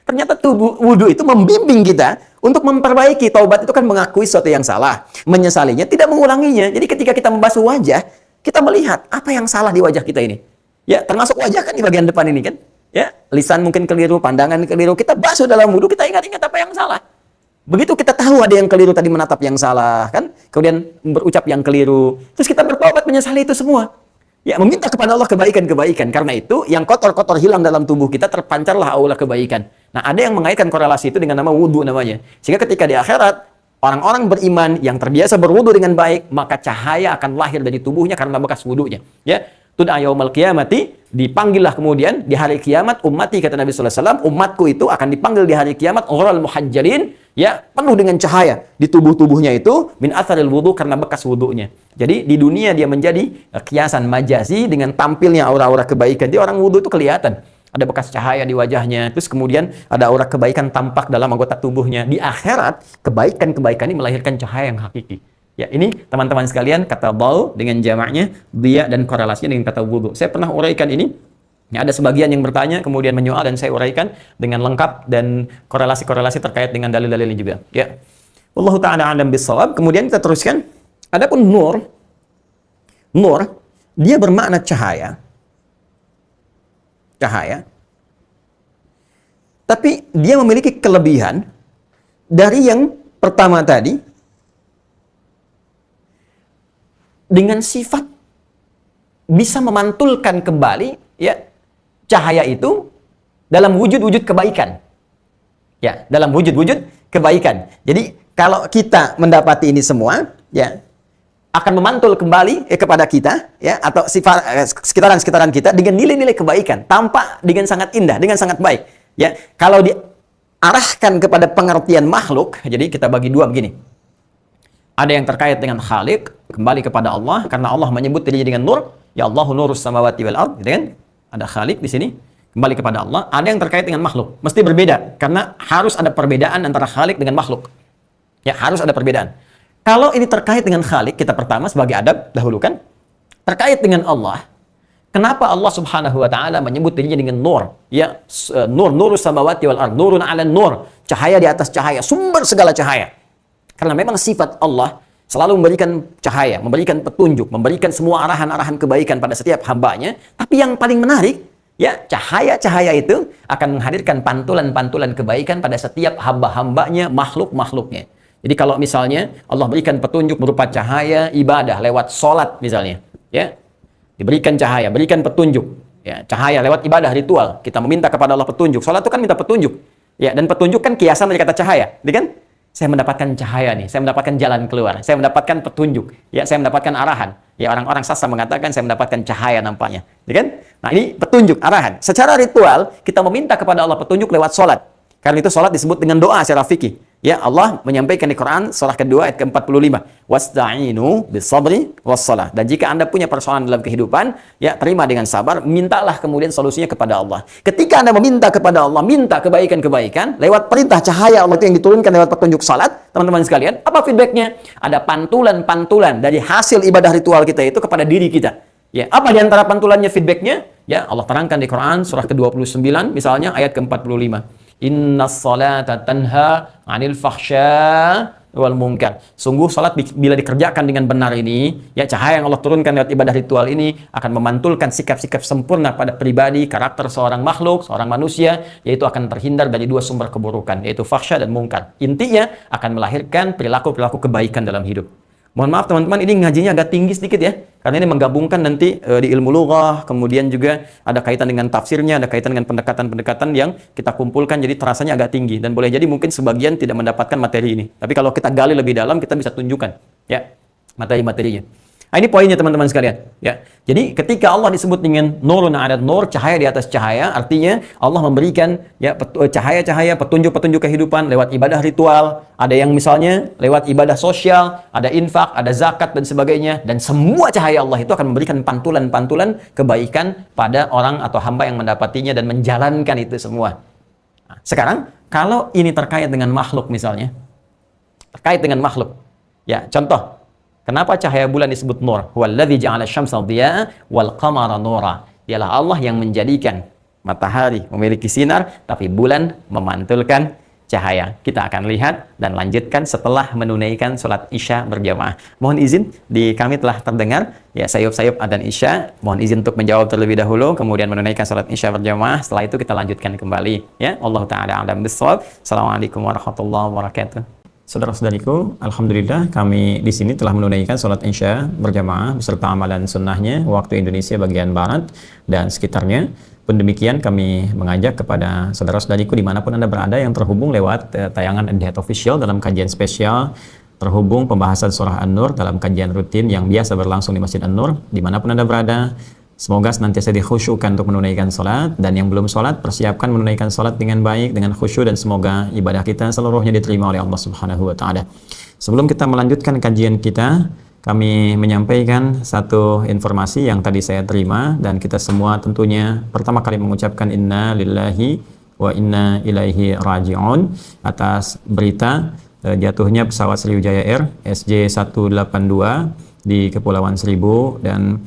Ternyata wudu itu membimbing kita untuk memperbaiki. Taubat itu kan mengakui sesuatu yang salah, menyesalinya, tidak mengulanginya. Jadi ketika kita membasuh wajah, kita melihat apa yang salah di wajah kita ini. Ya, termasuk wajah kan di bagian depan ini kan. Ya, lisan mungkin keliru, pandangan keliru. Kita basuh dalam wudu, kita ingat-ingat apa yang salah. Begitu kita tahu ada yang keliru tadi menatap yang salah, kan? Kemudian berucap yang keliru. Terus kita bertobat menyesali itu semua. Ya, meminta kepada Allah kebaikan-kebaikan. Karena itu, yang kotor-kotor hilang dalam tubuh kita, terpancarlah aula kebaikan. Nah, ada yang mengaitkan korelasi itu dengan nama wudu namanya. Sehingga ketika di akhirat, orang-orang beriman yang terbiasa berwudu dengan baik, maka cahaya akan lahir dari tubuhnya karena bekas wudunya. Ya, tud'a yaumal qiyamati, dipanggillah kemudian di hari kiamat ummati, kata Nabi sallallahu alaihi wasallam, umatku itu akan dipanggil di hari kiamat ghurral muhajjalin, ya, penuh dengan cahaya di tubuh-tubuhnya itu min atharil wudu, karena bekas wudunya. Jadi di dunia dia menjadi kiasan majazi dengan tampilnya aura-aura kebaikan. Dia orang wudu itu kelihatan ada bekas cahaya di wajahnya, terus kemudian ada aura kebaikan tampak dalam anggota tubuhnya. Di akhirat, kebaikan-kebaikan ini melahirkan cahaya yang hakiki. Ya, ini teman-teman sekalian, kata dau dengan jamaknya, dia dan korelasinya dengan kata wudu. Saya pernah uraikan ini. Ya, ada sebagian yang bertanya, kemudian menyoal, dan saya uraikan dengan lengkap dan korelasi-korelasi terkait dengan dalil-dalilnya juga. Ya, wallahu ta'ala a'lam bissawab. Kemudian kita teruskan. Adapun nur, dia bermakna cahaya. Tapi dia memiliki kelebihan dari yang pertama tadi, dengan sifat bisa memantulkan kembali, ya, cahaya itu dalam wujud-wujud kebaikan. Ya, dalam wujud-wujud kebaikan. Jadi kalau kita mendapati ini semua, ya, akan memantul kembali kepada kita, ya, atau sifat sekitaran-sekitaran kita dengan nilai-nilai kebaikan, tampak dengan sangat indah, dengan sangat baik. Ya, kalau diarahkan kepada pengertian makhluk, jadi kita bagi dua begini. Ada yang terkait dengan Khaliq, kembali kepada Allah, karena Allah menyebut dirinya dengan nur, ya Allahu nurus samawati wal ard, gitu kan? Ada Khaliq di sini, kembali kepada Allah. Ada yang terkait dengan makhluk, mesti berbeda, karena harus ada perbedaan antara Khaliq dengan makhluk. Ya, harus ada perbedaan. Kalau ini terkait dengan Khaliq, kita pertama sebagai adab dahulukan, terkait dengan Allah, kenapa Allah Subhanahu wa taala menyebut dirinya dengan nur? Ya, nurus samawati wal ard, nurun 'ala nur, cahaya di atas cahaya, sumber segala cahaya. Karena memang sifat Allah selalu memberikan cahaya, memberikan petunjuk, memberikan semua arahan-arahan kebaikan pada setiap hambanya. Tapi yang paling menarik, ya, cahaya-cahaya itu akan menghadirkan pantulan-pantulan kebaikan pada setiap hamba-hambanya, makhluk-makhluknya. Jadi kalau misalnya Allah berikan petunjuk berupa cahaya ibadah lewat sholat misalnya, ya, diberikan cahaya, berikan petunjuk, ya, cahaya lewat ibadah ritual, kita meminta kepada Allah petunjuk. Sholat itu kan minta petunjuk, ya, dan petunjuk kan kiasan dari kata cahaya, kan? Saya mendapatkan cahaya nih, saya mendapatkan jalan keluar, saya mendapatkan petunjuk, ya, saya mendapatkan arahan. Ya, orang-orang sastra mengatakan saya mendapatkan cahaya nampaknya, ya kan? Nah, ini petunjuk, arahan. Secara ritual kita meminta kepada Allah petunjuk lewat sholat. Karena itu sholat disebut dengan doa secara fikih. Ya, Allah menyampaikan di Quran surah kedua ayat ke-45, wasta'inu bis-sabri was-shalah. Dan jika Anda punya persoalan dalam kehidupan, ya, terima dengan sabar, mintalah kemudian solusinya kepada Allah. Ketika Anda meminta kepada Allah, minta kebaikan-kebaikan lewat perintah cahaya Allah itu yang diturunkan lewat petunjuk salat, teman-teman sekalian, apa feedbacknya? Ada pantulan-pantulan dari hasil ibadah ritual kita itu kepada diri kita. Ya, apa di antara pantulannya, feedbacknya? Ya, Allah terangkan di Quran surah ke-29 misalnya ayat ke-45. Innas salata tanha 'anil fahsya wal munkar. Sungguh salat bila dikerjakan dengan benar ini, ya, cahaya yang Allah turunkan lewat ibadah ritual ini akan memantulkan sikap-sikap sempurna pada pribadi, karakter seorang makhluk, seorang manusia, yaitu akan terhindar dari dua sumber keburukan, yaitu fahsya dan munkar. Intinya akan melahirkan perilaku-perilaku kebaikan dalam hidup. Mohon maaf teman-teman, ini ngajinya agak tinggi sedikit ya, karena ini menggabungkan nanti di ilmu lughah, kemudian juga ada kaitan dengan tafsirnya, ada kaitan dengan pendekatan-pendekatan yang kita kumpulkan, jadi terasanya agak tinggi, dan boleh jadi mungkin sebagian tidak mendapatkan materi ini. Tapi kalau kita gali lebih dalam, kita bisa tunjukkan, ya, materi-materinya. Nah, ini poinnya teman-teman sekalian, ya. Jadi ketika Allah disebut dengan nurun 'ala nur, cahaya di atas cahaya, artinya Allah memberikan, ya, cahaya-cahaya, petunjuk-petunjuk kehidupan lewat ibadah ritual, ada yang misalnya lewat ibadah sosial, ada infak, ada zakat dan sebagainya, dan semua cahaya Allah itu akan memberikan pantulan-pantulan kebaikan pada orang atau hamba yang mendapatinya dan menjalankan itu semua. Nah, sekarang kalau ini terkait dengan makhluk misalnya, terkait dengan makhluk, ya, contoh, kenapa cahaya bulan disebut nur? Huwallazi ja'ala asy-syamsa dhiya'an wal qamara nura. Dialah Allah yang menjadikan matahari memiliki sinar, tapi bulan memantulkan cahaya. Kita akan lihat dan lanjutkan setelah menunaikan sholat Isya berjamaah. Mohon izin, di kami telah terdengar, ya, sayup-sayup adzan Isya. Mohon izin untuk menjawab terlebih dahulu, kemudian menunaikan sholat Isya berjamaah. Setelah itu kita lanjutkan kembali. Ya, Allah Ta'ala a'lam bissawab. Assalamualaikum warahmatullahi wabarakatuh. Saudara-saudariku, alhamdulillah kami di sini telah menunaikan sholat Isya berjamaah beserta amalan sunnahnya waktu Indonesia bagian barat dan sekitarnya. Pun demikian kami mengajak kepada saudara-saudariku dimanapun Anda berada yang terhubung lewat tayangan Al-Hidayat Official dalam kajian spesial terhubung pembahasan surah An-Nur dalam kajian rutin yang biasa berlangsung di Masjid An-Nur. Dimanapun Anda berada, Semoga senantiasa dikhusyukan untuk menunaikan salat, dan yang belum salat persiapkan menunaikan salat dengan baik, dengan khusyuk, dan semoga ibadah kita seluruhnya diterima oleh Allah Subhanahu wa taala. Sebelum kita melanjutkan kajian kita, kami menyampaikan satu informasi yang tadi saya terima, dan kita semua tentunya pertama kali mengucapkan inna lillahi wa inna ilaihi raji'un atas berita jatuhnya pesawat Sriwijaya Air SJ182 di Kepulauan Seribu, dan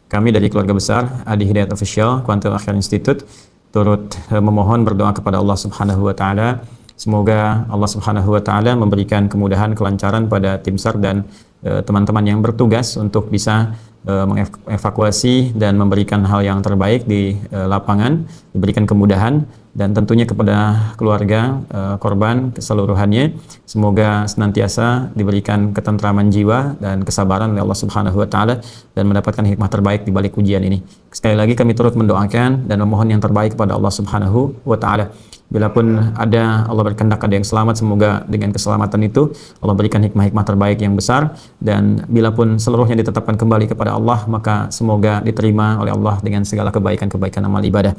kami dari keluarga besar Adi Hidayat Official Quantum Akhir Institute turut memohon berdoa kepada Allah Subhanahu wa taala, semoga Allah Subhanahu wa taala memberikan kemudahan, kelancaran pada tim SAR dan teman-teman yang bertugas untuk bisa mengevakuasi dan memberikan hal yang terbaik di lapangan, diberikan kemudahan, dan tentunya kepada keluarga korban keseluruhannya, semoga senantiasa diberikan ketentraman jiwa dan kesabaran oleh Allah Subhanahu wa taala dan mendapatkan hikmah terbaik di balik ujian ini. Sekali lagi kami turut mendoakan dan memohon yang terbaik kepada Allah Subhanahu wa taala. Bila pun ada Allah berkehendak ada yang selamat, semoga dengan keselamatan itu Allah berikan hikmah-hikmah terbaik yang besar, dan bila pun seluruhnya ditetapkan kembali kepada Allah, maka semoga diterima oleh Allah dengan segala kebaikan-kebaikan amal ibadah.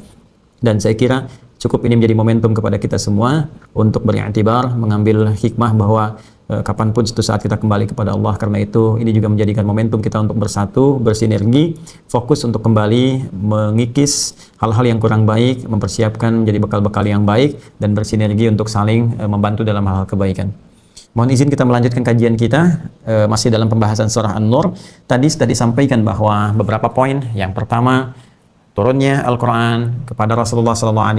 Dan saya kira cukup ini menjadi momentum kepada kita semua untuk beriktibar, mengambil hikmah bahwa kapanpun suatu saat kita kembali kepada Allah. Karena itu ini juga menjadikan momentum kita untuk bersatu, bersinergi, fokus untuk kembali mengikis hal-hal yang kurang baik, mempersiapkan menjadi bekal-bekal yang baik, dan bersinergi untuk saling membantu dalam hal-hal kebaikan. Mohon izin kita melanjutkan kajian kita masih dalam pembahasan surah An-Nur. Tadi sudah disampaikan bahwa beberapa poin. Yang pertama, turunnya Al-Quran kepada Rasulullah SAW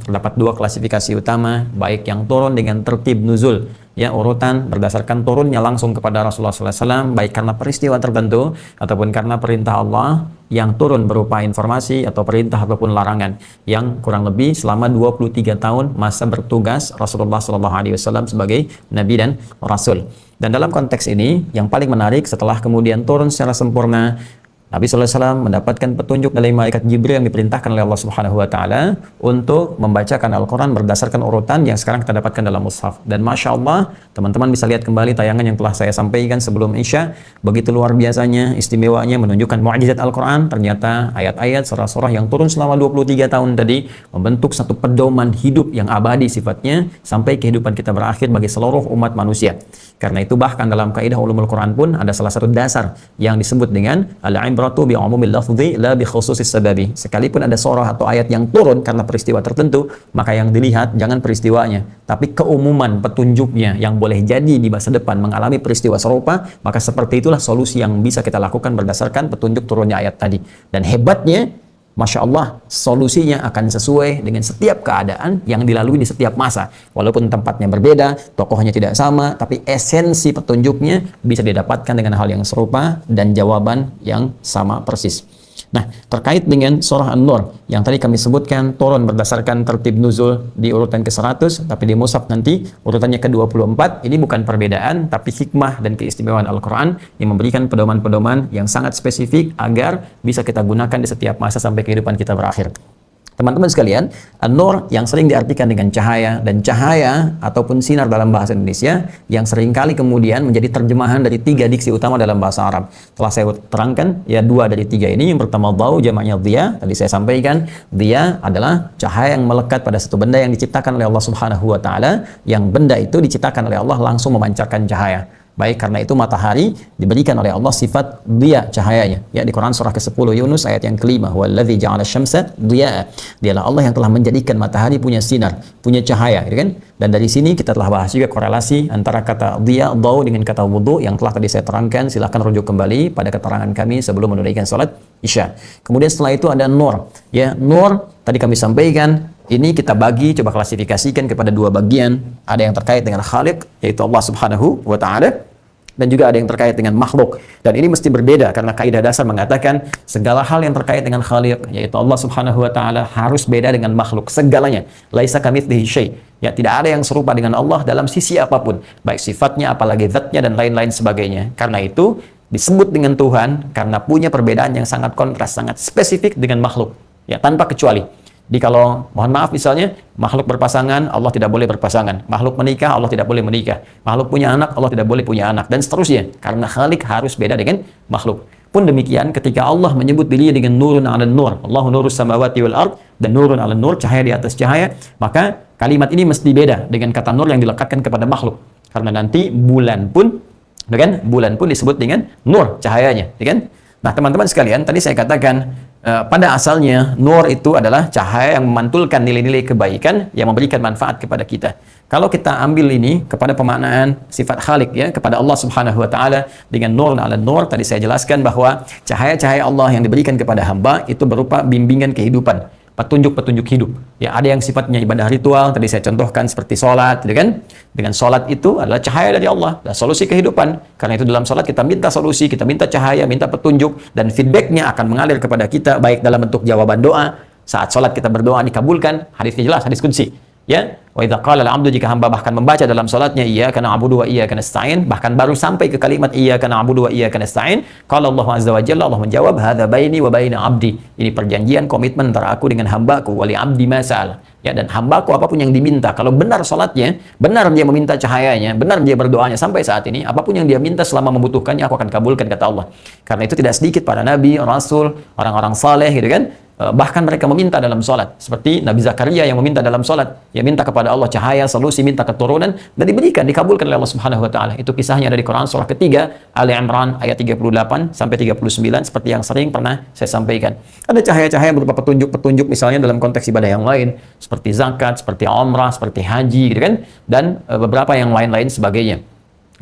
terdapat dua klasifikasi utama, baik yang turun dengan tertib nuzul, ya urutan berdasarkan turunnya langsung kepada Rasulullah SAW, baik karena peristiwa tertentu ataupun karena perintah Allah yang turun berupa informasi atau perintah ataupun larangan, yang kurang lebih selama 23 tahun masa bertugas Rasulullah SAW sebagai Nabi dan Rasul. Dan dalam konteks ini yang paling menarik, setelah kemudian turun secara sempurna, Nabi SAW mendapatkan petunjuk dari malaikat Jibril yang diperintahkan oleh Allah Subhanahu wa taala untuk membacakan Al-Quran berdasarkan urutan yang sekarang kita dapatkan dalam mushaf. Dan Masya Allah, teman-teman bisa lihat kembali tayangan yang telah saya sampaikan sebelum Isya. Begitu luar biasanya, istimewanya, menunjukkan mukjizat Al-Quran. Ternyata ayat-ayat surah-surah yang turun selama 23 tahun tadi membentuk satu pedoman hidup yang abadi sifatnya sampai kehidupan kita berakhir bagi seluruh umat manusia. Karena itu bahkan dalam kaidah ulumul Quran pun ada salah satu dasar yang disebut dengan al-ibratu bi umumil lafzi la bi khususis sababi. Sekalipun ada surah atau ayat yang turun karena peristiwa tertentu, maka yang dilihat jangan peristiwanya, tapi keumuman petunjuknya yang boleh jadi di masa depan mengalami peristiwa serupa, maka seperti itulah solusi yang bisa kita lakukan berdasarkan petunjuk turunnya ayat tadi. Dan hebatnya, Masya Allah, solusinya akan sesuai dengan setiap keadaan yang dilalui di setiap masa. Walaupun tempatnya berbeda, tokohnya tidak sama, tapi esensi petunjuknya bisa didapatkan dengan hal yang serupa dan jawaban yang sama persis. Nah, terkait dengan surah An-Nur yang tadi kami sebutkan turun berdasarkan tertib nuzul di urutan ke-100, tapi di mushaf nanti urutannya ke-24. Ini bukan perbedaan, tapi hikmah dan keistimewaan Al-Quran yang memberikan pedoman-pedoman yang sangat spesifik agar bisa kita gunakan di setiap masa sampai kehidupan kita berakhir. Teman-teman sekalian, An-Nur yang sering diartikan dengan cahaya, dan cahaya ataupun sinar dalam bahasa Indonesia yang seringkali kemudian menjadi terjemahan dari 3 diksi utama dalam bahasa Arab. Telah saya terangkan ya 2 dari 3 ini. Yang pertama dhau, jamaknya dhiya. Tadi saya sampaikan dhiya adalah cahaya yang melekat pada satu benda yang diciptakan oleh Allah Subhanahu wa taala, yang benda itu diciptakan oleh Allah langsung memancarkan cahaya. Baik, karena itu matahari diberikan oleh Allah sifat dhiya, cahayanya. Ya, di Quran surah ke-10 Yunus ayat yang ke-5, "Wallazi ja'ala syamsa dhiya." Dialah Allah yang telah menjadikan matahari punya sinar, punya cahaya, gitu kan? Dan dari sini kita telah bahas juga korelasi antara kata dhiya, dhau dengan kata wudu yang telah tadi saya terangkan. Silahkan rujuk kembali pada keterangan kami sebelum menunaikan salat Isya. Kemudian setelah itu ada nur. Ya, nur tadi kami sampaikan ini kita bagi, coba klasifikasikan kepada 2 bagian. Ada yang terkait dengan Khaliq, yaitu Allah Subhanahu wa taala, dan juga ada yang terkait dengan makhluk. Dan ini mesti berbeda karena kaidah dasar mengatakan segala hal yang terkait dengan Khaliq, yaitu Allah Subhanahu wa taala, harus beda dengan makhluk segalanya. Laisa kamitslihi syai'. Ya, tidak ada yang serupa dengan Allah dalam sisi apapun, baik sifatnya apalagi zatnya dan lain-lain sebagainya. Karena itu disebut dengan Tuhan karena punya perbedaan yang sangat kontras, sangat spesifik dengan makhluk. Ya, tanpa kecuali. Jadi kalau, mohon maaf misalnya, makhluk berpasangan, Allah tidak boleh berpasangan. Makhluk menikah, Allah tidak boleh menikah. Makhluk punya anak, Allah tidak boleh punya anak. Dan seterusnya. Karena Khalik harus beda dengan makhluk. Pun demikian ketika Allah menyebut dirinya dengan nurun 'alan nur, Allahu nurus samawati wal ard, dan nurun 'alan nur, cahaya di atas cahaya, maka kalimat ini mesti beda dengan kata nur yang dilekatkan kepada makhluk. Karena nanti bulan pun disebut dengan nur cahayanya, ya kan? Nah, teman-teman sekalian, tadi saya katakan pada asalnya nur itu adalah cahaya yang memantulkan nilai-nilai kebaikan yang memberikan manfaat kepada kita. Kalau kita ambil ini kepada pemaknaan sifat Khalik, ya, kepada Allah Subhanahu wa taala dengan nur 'ala nur, tadi saya jelaskan bahwa cahaya-cahaya Allah yang diberikan kepada hamba itu berupa bimbingan kehidupan, petunjuk-petunjuk hidup. Ya, ada yang sifatnya ibadah ritual, tadi saya contohkan seperti sholat, gitu kan? Dengan sholat itu adalah cahaya dari Allah, dan solusi kehidupan. Karena itu dalam sholat kita minta solusi, kita minta cahaya, minta petunjuk, dan feedbacknya akan mengalir kepada kita, baik dalam bentuk jawaban doa. Saat sholat kita berdoa dikabulkan, hadisnya jelas, hadis qudsi. Ya, wa idza qala al-'abdu, jika hamba bahkan membaca dalam salatnya iyyaka na'budu wa iyyaka nasta'in, bahkan baru sampai ke kalimat iyyaka na'budu wa iyyaka nasta'in, qala Allah azza wa jalla, Allah menjawab, hadza baini wa baina 'abdi. Ini perjanjian komitmen antara aku dengan hambaku, wa li 'abdi ma sa'al. Ya, dan hambaku apapun yang diminta, kalau benar salatnya, benar dia meminta cahayanya, benar dia berdoanya sampai saat ini, apapun yang dia minta selama membutuhkannya aku akan kabulkan, kata Allah. Karena itu tidak sedikit para nabi, rasul, orang-orang saleh, gitu kan? Bahkan mereka meminta dalam sholat, seperti Nabi Zakaria yang meminta dalam sholat, dia minta kepada Allah cahaya, solusi, minta keturunan, dan diberikan, dikabulkan oleh Allah Subhanahu wa taala. Itu kisahnya ada di Quran surah ketiga Ali Imran ayat 38 sampai 39, seperti yang sering pernah saya sampaikan. Ada cahaya-cahaya berupa petunjuk-petunjuk misalnya dalam konteks ibadah yang lain, seperti zakat, seperti umrah, seperti haji, gitu kan, dan beberapa yang lain-lain sebagainya.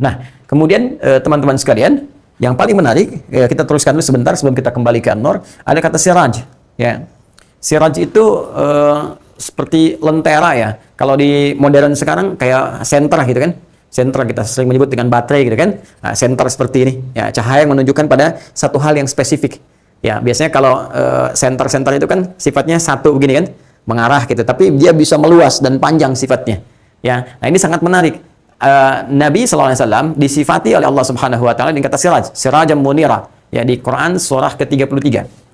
Nah, kemudian teman-teman sekalian, yang paling menarik, kita teruskan dulu sebentar sebelum kita kembali ke An-Nur, ada kata siraj. Ya, siraj itu seperti lentera, ya. Kalau di modern sekarang kayak senter, gitu kan. Senter kita sering menyebut dengan baterai, gitu kan. Nah, senter seperti ini, ya, cahaya yang menunjukkan pada satu hal yang spesifik. Ya, biasanya kalau senter-senter itu kan sifatnya satu begini kan, mengarah gitu, tapi dia bisa meluas dan panjang sifatnya. Ya, nah ini sangat menarik. Nabi SAW disifati oleh Allah Subhanahu wa taala dengan kata siraj, sirajam munira, ya, di Quran surah ke-33.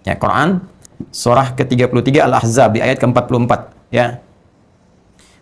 Ya, Quran surah ke-33 Al-Ahzab di ayat ke-44, ya.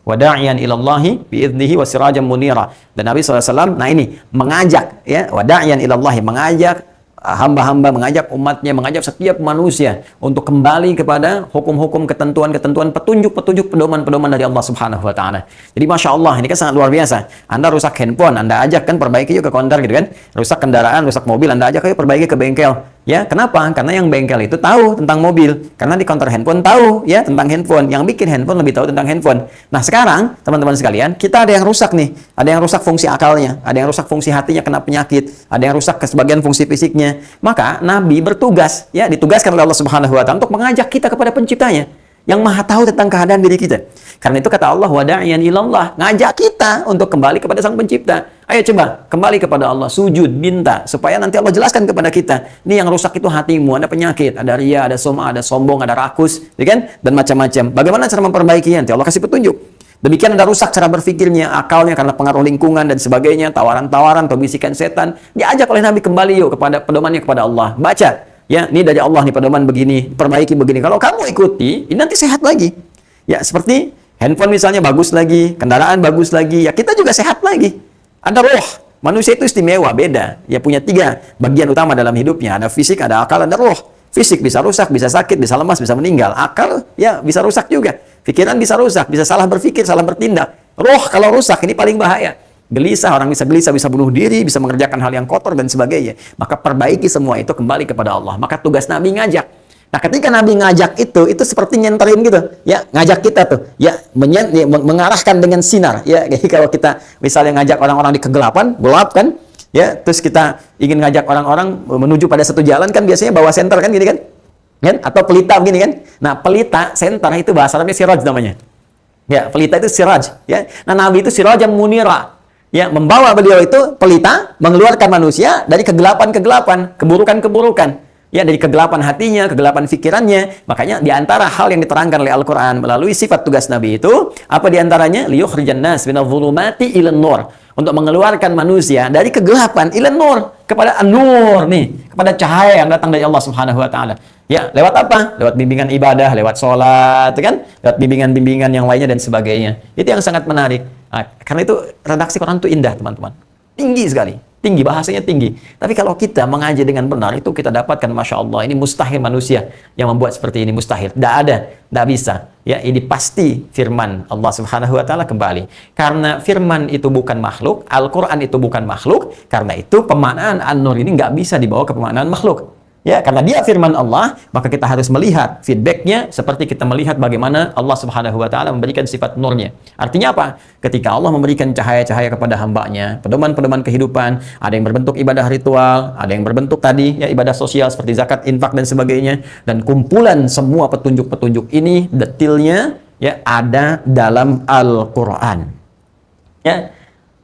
Wada'iyan ilallahi bi'idnihi wa sirajan munira. Dan Nabi SAW, nah ini mengajak, ya, wada'iyan ilallahi, mengajak hamba-hamba, mengajak umatnya, mengajak setiap manusia untuk kembali kepada hukum-hukum, ketentuan-ketentuan, petunjuk-petunjuk, pedoman-pedoman dari Allah Subhanahu wa taala. Jadi Masya Allah, ini kan sangat luar biasa. Anda rusak handphone, Anda ajak kan perbaiki yuk ke konter, gitu kan. Rusak kendaraan, rusak mobil, Anda ajak yuk perbaiki ke bengkel. Ya, kenapa? Karena yang bengkel itu tahu tentang mobil. Karena di konter handphone tahu, ya, tentang handphone. Yang bikin handphone lebih tahu tentang handphone. Nah, sekarang teman-teman sekalian, kita ada yang rusak nih. Ada yang rusak fungsi akalnya, ada yang rusak fungsi hatinya, kena penyakit, ada yang rusak ke sebagian fungsi fisiknya. Maka Nabi bertugas, ya, ditugaskan oleh Allah Subhanahu wa taala untuk mengajak kita kepada penciptanya yang Maha tahu tentang keadaan diri kita. Karena itu kata Allah, wada'iyan ilallah, ngajak kita untuk kembali kepada Sang Pencipta. Ayo coba kembali kepada Allah, sujud, minta supaya nanti Allah jelaskan kepada kita. Ini yang rusak itu hatimu, ada penyakit, ada riya, ada sum'ah, ada sombong, ada rakus, ya kan? Dan macam-macam. Bagaimana cara memperbaikinya? Nanti Allah kasih petunjuk. Demikian ada rusak cara berpikirnya, akalnya karena pengaruh lingkungan dan sebagainya, tawaran-tawaran atau bisikan setan. Diajak oleh Nabi kembali yuk kepada pedomannya kepada Allah. Baca, ya, ini dari Allah nih pedoman begini, perbaiki begini. Kalau kamu ikuti, ini nanti sehat lagi. Ya, seperti handphone misalnya bagus lagi, kendaraan bagus lagi, ya kita juga sehat lagi. Ada roh. Manusia itu istimewa, beda. Ya, punya 3 bagian utama dalam hidupnya. Ada fisik, ada akal, ada roh. Fisik bisa rusak, bisa sakit, bisa lemas, bisa meninggal. Akal, ya, bisa rusak juga. Pikiran bisa rusak, bisa salah berpikir, salah bertindak. Roh kalau rusak, ini paling bahaya. Gelisah, orang bisa gelisah, bisa bunuh diri, bisa mengerjakan hal yang kotor dan sebagainya. Maka perbaiki semua itu kembali kepada Allah. Maka tugas Nabi ngajak. Nah, ketika Nabi ngajak itu seperti nyenterin gitu, ya, ngajak kita tuh, ya, mengarahkan dengan sinar, ya. Jadi kalau kita misalnya ngajak orang-orang di kegelapan, gelap kan, ya, terus kita ingin ngajak orang-orang menuju pada satu jalan kan biasanya bawa senter kan, gini kan, atau pelita begini kan. Nah, pelita, senter itu bahasa Arabnya siraj namanya. Ya, pelita itu siraj, ya. Nah, Nabi itu sirajam munira. Ya, membawa beliau itu pelita, mengeluarkan manusia dari kegelapan-kegelapan, keburukan-keburukan. Ya, dari kegelapan hatinya, kegelapan pikirannya. Makanya di antara hal yang diterangkan oleh Al-Quran melalui sifat tugas Nabi itu, apa di antaranya? Liyukhrijan nas minadh dhulumati ilan nur. Untuk mengeluarkan manusia dari kegelapan ilan nur kepada an-nur nih, kepada cahaya yang datang dari Allah Subhanahu wa taala. Ya, lewat apa? Lewat bimbingan ibadah, lewat sholat, kan? Lewat bimbingan-bimbingan yang lainnya dan sebagainya. Itu yang sangat menarik. Nah, karena itu redaksi Quran itu indah, teman-teman. Tinggi sekali. tinggi, bahasanya tinggi. Tapi kalau kita mengaji dengan benar, itu kita dapatkan, Masya Allah, ini mustahil manusia yang membuat seperti ini, mustahil. Tidak ada, tidak bisa. Ya, ini pasti firman Allah Subhanahu wa Ta'ala kembali. Karena firman itu bukan makhluk, Al-Quran itu bukan makhluk, karena itu pemaknaan An-Nur ini nggak bisa dibawa ke pemaknaan makhluk. Ya, karena dia firman Allah, maka kita harus melihat feedbacknya seperti kita melihat bagaimana Allah Subhanahu wa Ta'ala memberikan sifat nurnya. Artinya apa? Ketika Allah memberikan cahaya-cahaya kepada hambanya, pedoman-pedoman kehidupan, ada yang berbentuk ibadah ritual, ada yang berbentuk tadi ya ibadah sosial seperti zakat, infak dan sebagainya, dan kumpulan semua petunjuk-petunjuk ini detailnya ya ada dalam Al-Qur'an. Ya.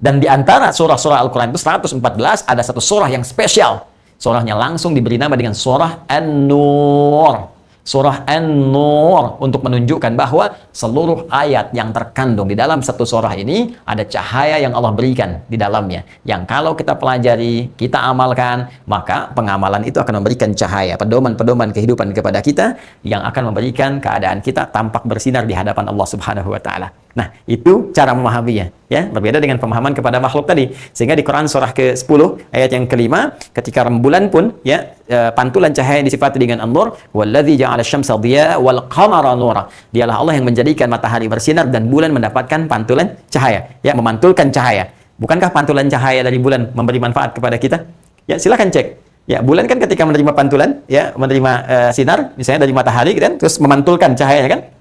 Dan di antara surah-surah Al-Qur'an itu 114 ada satu surah yang spesial. Surahnya langsung diberi nama dengan surah An-Nur. Surah An-Nur untuk menunjukkan bahwa seluruh ayat yang terkandung di dalam satu surah ini ada cahaya yang Allah berikan di dalamnya. Yang kalau kita pelajari, kita amalkan, maka pengamalan itu akan memberikan cahaya, pedoman-pedoman kehidupan kepada kita yang akan memberikan keadaan kita tampak bersinar di hadapan Allah Subhanahu wa Ta'ala. Nah, itu cara memahaminya, ya, berbeda dengan pemahaman kepada makhluk tadi. Sehingga di Quran surah ke-10 ayat yang kelima, ketika rembulan pun ya pantulan cahaya yang disifati dengan An-Nur, wallazi ja'ala asy-syamsa dhiya'a wal qamara nura. Dialah Allah yang menjadikan matahari bersinar dan bulan mendapatkan pantulan cahaya, ya, memantulkan cahaya. Bukankah pantulan cahaya dari bulan memberi manfaat kepada kita? Ya, silakan cek. Ya, bulan kan ketika menerima pantulan, ya, menerima sinar misalnya dari matahari kan, terus memantulkan cahaya kan?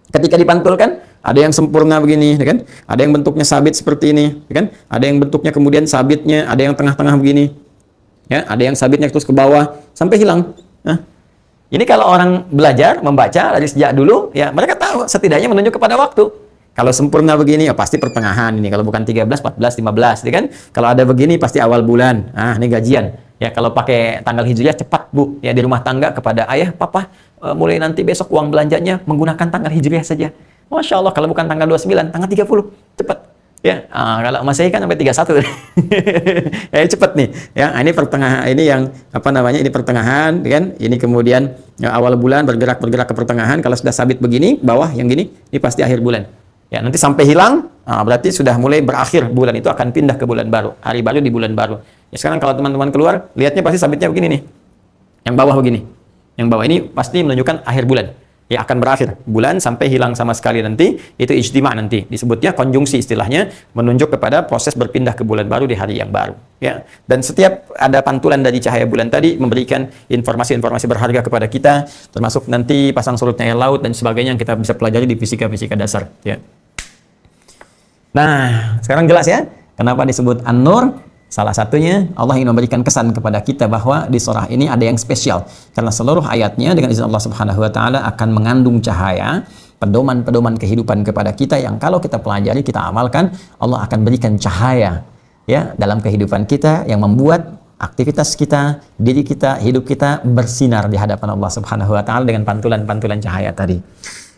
Ketika dipantulkan, ada yang sempurna begini, kan? Ada yang bentuknya sabit seperti ini, kan? Ada yang bentuknya kemudian sabitnya, ada yang tengah-tengah begini, ya? Ada yang sabitnya terus ke bawah sampai hilang. Nah, ini kalau orang belajar membaca dari sejak dulu, ya mereka tahu setidaknya menunjuk kepada waktu. Kalau sempurna begini, ya pasti pertengahan ini. Kalau bukan 13, 14, 15, ya kan? Kalau ada begini pasti awal bulan. Ah, ini gajian. Ya, kalau pakai tanggal hijriah cepat, Bu. Ya, di rumah tangga kepada ayah, papa, mulai nanti besok uang belanjanya menggunakan tanggal hijriah saja. Masya Allah, kalau bukan tanggal 29, tanggal 30, cepat. Ya, kalau Masehi kan sampai 31. Ya, cepat nih. Ya, ini pertengahan, ini yang apa namanya? Ini pertengahan, kan? Ini kemudian ya, awal bulan bergerak ke pertengahan. Kalau sudah sabit begini, bawah yang gini, ini pasti akhir bulan. Ya, nanti sampai hilang, berarti sudah mulai berakhir bulan itu akan pindah ke bulan baru, hari baru di bulan baru. Ya, sekarang kalau teman-teman keluar, lihatnya pasti sabitnya begini nih. Yang bawah begini. Yang bawah ini pasti menunjukkan akhir bulan. Ya, akan berakhir bulan sampai hilang sama sekali nanti, itu ijtima nanti. Disebutnya konjungsi istilahnya, menunjuk kepada proses berpindah ke bulan baru di hari yang baru. Ya, dan setiap ada pantulan dari cahaya bulan tadi memberikan informasi-informasi berharga kepada kita, termasuk nanti pasang surutnya air laut dan sebagainya yang kita bisa pelajari di fisika-fisika dasar. Ya. Nah, sekarang jelas ya, kenapa disebut An-Nur? Salah satunya Allah ingin memberikan kesan kepada kita bahwa di surah ini ada yang spesial karena seluruh ayatnya dengan izin Allah Subhanahu wa Ta'ala akan mengandung cahaya, pedoman-pedoman kehidupan kepada kita yang kalau kita pelajari, kita amalkan, Allah akan berikan cahaya ya dalam kehidupan kita yang membuat aktivitas kita, diri kita, hidup kita bersinar di hadapan Allah Subhanahu wa Ta'ala dengan pantulan-pantulan cahaya tadi.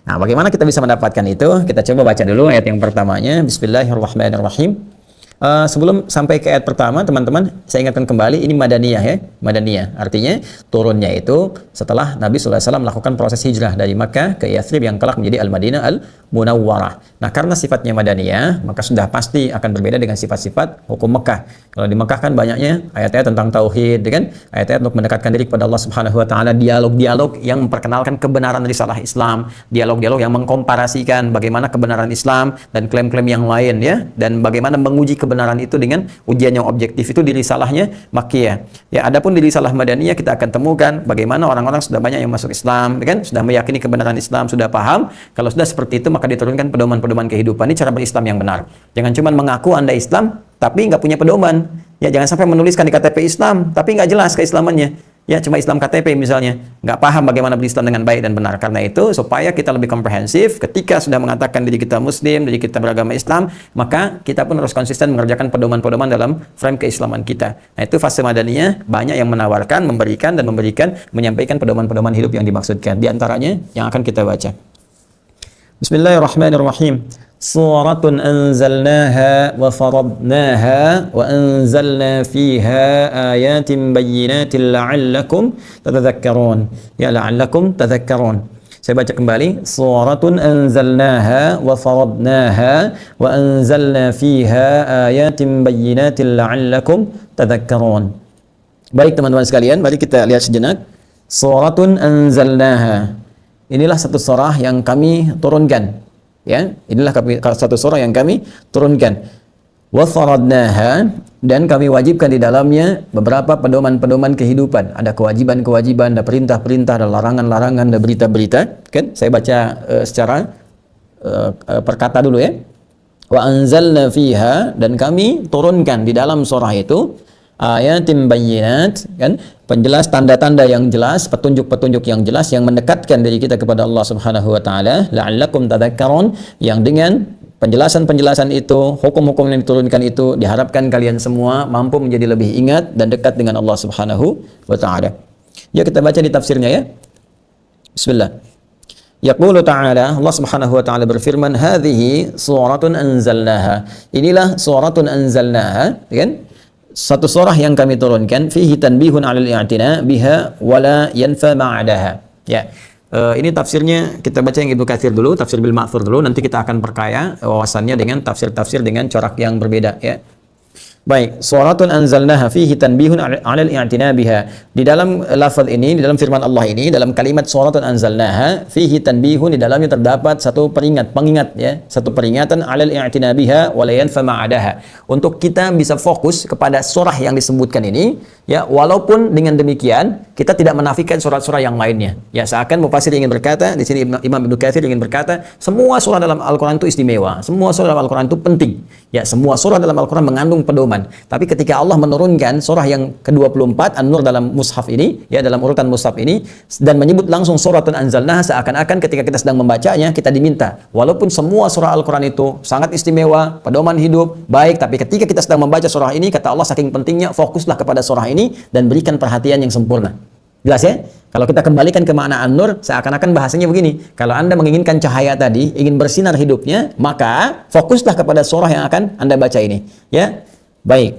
Nah, bagaimana kita bisa mendapatkan itu? Kita coba baca dulu ayat yang pertamanya. Bismillahirrahmanirrahim. Sebelum sampai ke ayat pertama, teman-teman, saya ingatkan kembali, ini Madaniyah ya, Madaniyah. Artinya, turunnya itu setelah Nabi SAW melakukan proses hijrah dari Makkah ke Yathrib yang kelak menjadi Al-Madinah Al-Munawwarah. Nah, karena sifatnya Madaniyah, maka sudah pasti akan berbeda dengan sifat-sifat hukum Makkah. Kalau di Makkah kan banyaknya ayat-ayat tentang Tauhid, kan? Ayat-ayat untuk mendekatkan diri kepada Allah Subhanahu wa Ta'ala, dialog-dialog yang memperkenalkan kebenaran risalah Islam, dialog-dialog yang mengkomparasikan bagaimana kebenaran Islam dan klaim-klaim yang lain ya, dan bagaimana menguji kebenaran itu dengan ujian yang objektif itu di risalahnya Makkiyah. Ya, adapun di risalah Madaniyah kita akan temukan bagaimana orang-orang sudah banyak yang masuk Islam, kan? Sudah meyakini kebenaran Islam, sudah paham. Kalau sudah seperti itu maka diturunkan pedoman-pedoman kehidupan. Ini cara berislam yang benar. Jangan cuma mengaku Anda Islam tapi nggak punya pedoman. Ya, jangan sampai menuliskan di KTP Islam tapi nggak jelas keislamannya. Ya, cuma Islam KTP misalnya, nggak paham bagaimana berislam dengan baik dan benar. Karena itu, supaya kita lebih komprehensif, ketika sudah mengatakan diri kita Muslim, diri kita beragama Islam, maka kita pun harus konsisten mengerjakan pedoman-pedoman dalam frame keislaman kita. Nah, itu fase Madaniyah, banyak yang menawarkan, memberikan, menyampaikan pedoman-pedoman hidup yang dimaksudkan. Di antaranya, yang akan kita baca. Bismillahirrahmanirrahim. Suratun anzalnaha wa faradnaha wa anzalna fiha ayatin bayyinatin la'allakum tadhakkarun. Ya, la'allakum tadhakkarun. Saya baca kembali. Suratun anzalnaha wa faradnaha wa anzalna fiha ayatin bayyinatin la'allakum tadhakkarun. Baik teman-teman sekalian, mari kita lihat sejenak. Suratun anzalnaha. Inilah satu surah yang kami turunkan. Ya, inilah satu surah yang kami turunkan. Wa faradnaha, dan kami wajibkan di dalamnya beberapa pedoman-pedoman kehidupan. Ada kewajiban-kewajiban, ada perintah-perintah, ada larangan-larangan, ada berita-berita. Kan? Saya baca secara perkata dulu ya. Wa anzalna fiha, dan kami turunkan di dalam surah itu ayatin bayyinat, kan? Penjelas, tanda-tanda yang jelas, petunjuk-petunjuk yang jelas yang mendekatkan diri kita kepada Allah Subhanahu wa taala, la'allakum tadhakkarun, yang dengan penjelasan-penjelasan itu, hukum-hukum yang diturunkan itu diharapkan kalian semua mampu menjadi lebih ingat dan dekat dengan Allah Subhanahu wa taala. Ya, kita baca di tafsirnya ya. Bismillah. Yaqulu ta'ala, Allah Subhanahu wa taala berfirman, hadhihi suratun anzalnaha. Inilah suratun anzalnaha, kan? Satu surah yang kami turunkan, fihi tanbihun 'alal i'tina biha wala yanfa ma'adaha. Ya. Ini tafsirnya kita baca yang Ibnu Katsir dulu, tafsir bil Ma'thur dulu, nanti kita akan perkaya wawasannya dengan tafsir-tafsir dengan corak yang berbeda ya. Baik, suratun anzalnaha fihi tanbihun 'alal i'tina biha. Di dalam lafaz ini, di dalam firman Allah ini, dalam kalimat suratun anzalnaha fihi tanbihun, di dalamnya terdapat satu pengingat ya, satu peringatan 'alal i'tina biha wa la yanfa ma'adaha. Untuk kita bisa fokus kepada surah yang disebutkan ini ya, walaupun dengan demikian kita tidak menafikan surat-surah yang lainnya. Ya, seakan mufassir ingin berkata, di sini Imam Ibnu Katsir ingin berkata, semua surah dalam Al-Qur'an itu istimewa. Semua surah dalam Al-Qur'an itu penting. Ya, semua surah dalam Al-Qur'an mengandung pedoman. Tapi ketika Allah menurunkan surah yang ke-24 An-Nur dalam mushaf ini, ya dalam urutan mushaf ini, dan menyebut langsung suratun anzalnaha, seakan-akan ketika kita sedang membacanya kita diminta, walaupun semua surah Al-Qur'an itu sangat istimewa, pedoman hidup, baik, tapi ketika kita sedang membaca surah ini, kata Allah saking pentingnya, fokuslah kepada surah ini dan berikan perhatian yang sempurna. Jelas ya? Kalau kita kembalikan ke makna An-Nur, seakan-akan bahasanya begini. Kalau Anda menginginkan cahaya tadi, ingin bersinar hidupnya, maka fokuslah kepada surah yang akan Anda baca ini. Ya, baik.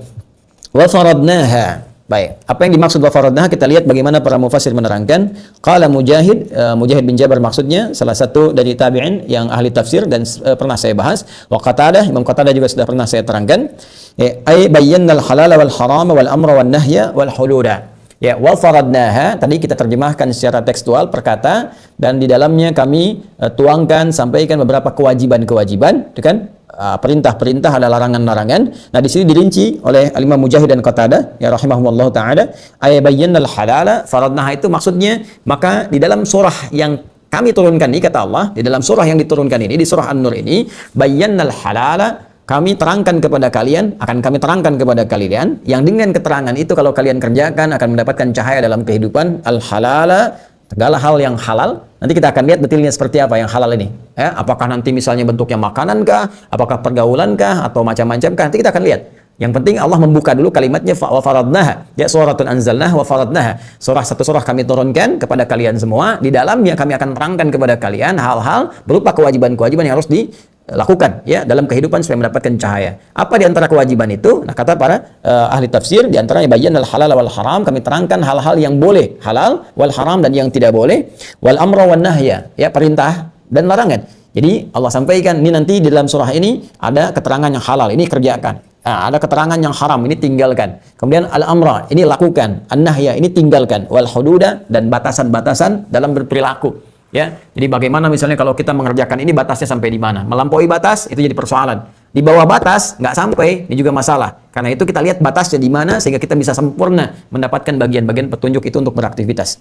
Wa faradnaha. Baik. Apa yang dimaksud wa faradnaha? Kita lihat bagaimana para mufassir menerangkan. Qala Mujahid, Mujahid bin Jabar maksudnya, salah satu dari tabi'in yang ahli tafsir dan pernah saya bahas. Wa Qatadah, Imam Qatadah juga sudah pernah saya terangkan. Ay bayyana al-halala wal harama wal amra wan nahya wal huluda. Ya, wa faradnaha tadi kita terjemahkan secara tekstual perkata, dan di dalamnya kami tuangkan, sampaikan beberapa kewajiban-kewajiban, kan? Perintah-perintah, ada larangan-larangan. Nah, di sini dirinci oleh Imam Mujahid dan Qatadah ya rahimahumullah taala, ay bayyana al-halala, faradnaha itu maksudnya, maka di dalam surah yang kami turunkan ini, kata Allah, di dalam surah yang diturunkan ini, di surah An-Nur ini, bayyana al-halala, kami terangkan kepada kalian, akan kami terangkan kepada kalian, yang dengan keterangan itu kalau kalian kerjakan akan mendapatkan cahaya dalam kehidupan, al-halala, segala hal yang halal. Nanti kita akan lihat detailnya seperti apa yang halal ini. Ya, apakah nanti misalnya bentuknya makanan kah, apakah pergaulan kah, atau macam-macam kah, nanti kita akan lihat. Yang penting Allah membuka dulu kalimatnya wa faradnaha. Ya, suratun anzalnaha wa faradnaha. Satu surah kami turunkan kepada kalian semua. Di dalamnya kami akan terangkan kepada kalian hal-hal berupa kewajiban-kewajiban yang harus dilakukan ya dalam kehidupan supaya mendapatkan cahaya. Apa di antara kewajiban itu? Nah, kata para ahli tafsir, di antaranya bayyana al-halal wal haram, kami terangkan hal-hal yang boleh halal, wal haram, dan yang tidak boleh, wal amra wan nahya, ya perintah dan larangan. Jadi Allah sampaikan ini nanti di dalam surah ini ada keterangan yang halal, ini kerjakan. Nah, ada keterangan yang haram, ini tinggalkan. Kemudian al-amra, ini lakukan. An-nahya, ini tinggalkan. Wal hududa, dan batasan-batasan dalam berperilaku. Ya, jadi bagaimana misalnya kalau kita mengerjakan ini, batasnya sampai di mana? Melampaui batas itu jadi persoalan. Di bawah batas nggak sampai, ini juga masalah. Karena itu kita lihat batasnya di mana sehingga kita bisa sempurna mendapatkan bagian-bagian petunjuk itu untuk beraktivitas.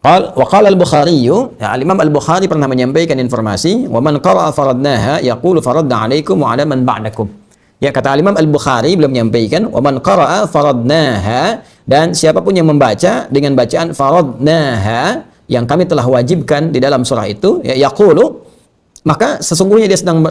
Wa qala al-Bukhari, ya, Imam Al-Bukhari pernah menyampaikan informasi, wa man qara'a faradnaha yaqulu faradna 'alaikum wa 'ala man ba'dakum. Ya, kata Imam Al-Bukhari belum menyampaikan wa man qara'a faradnaha, dan siapapun yang membaca dengan bacaan faradnaha yang kami telah wajibkan di dalam surah itu, ya yaqulu, maka sesungguhnya dia sedang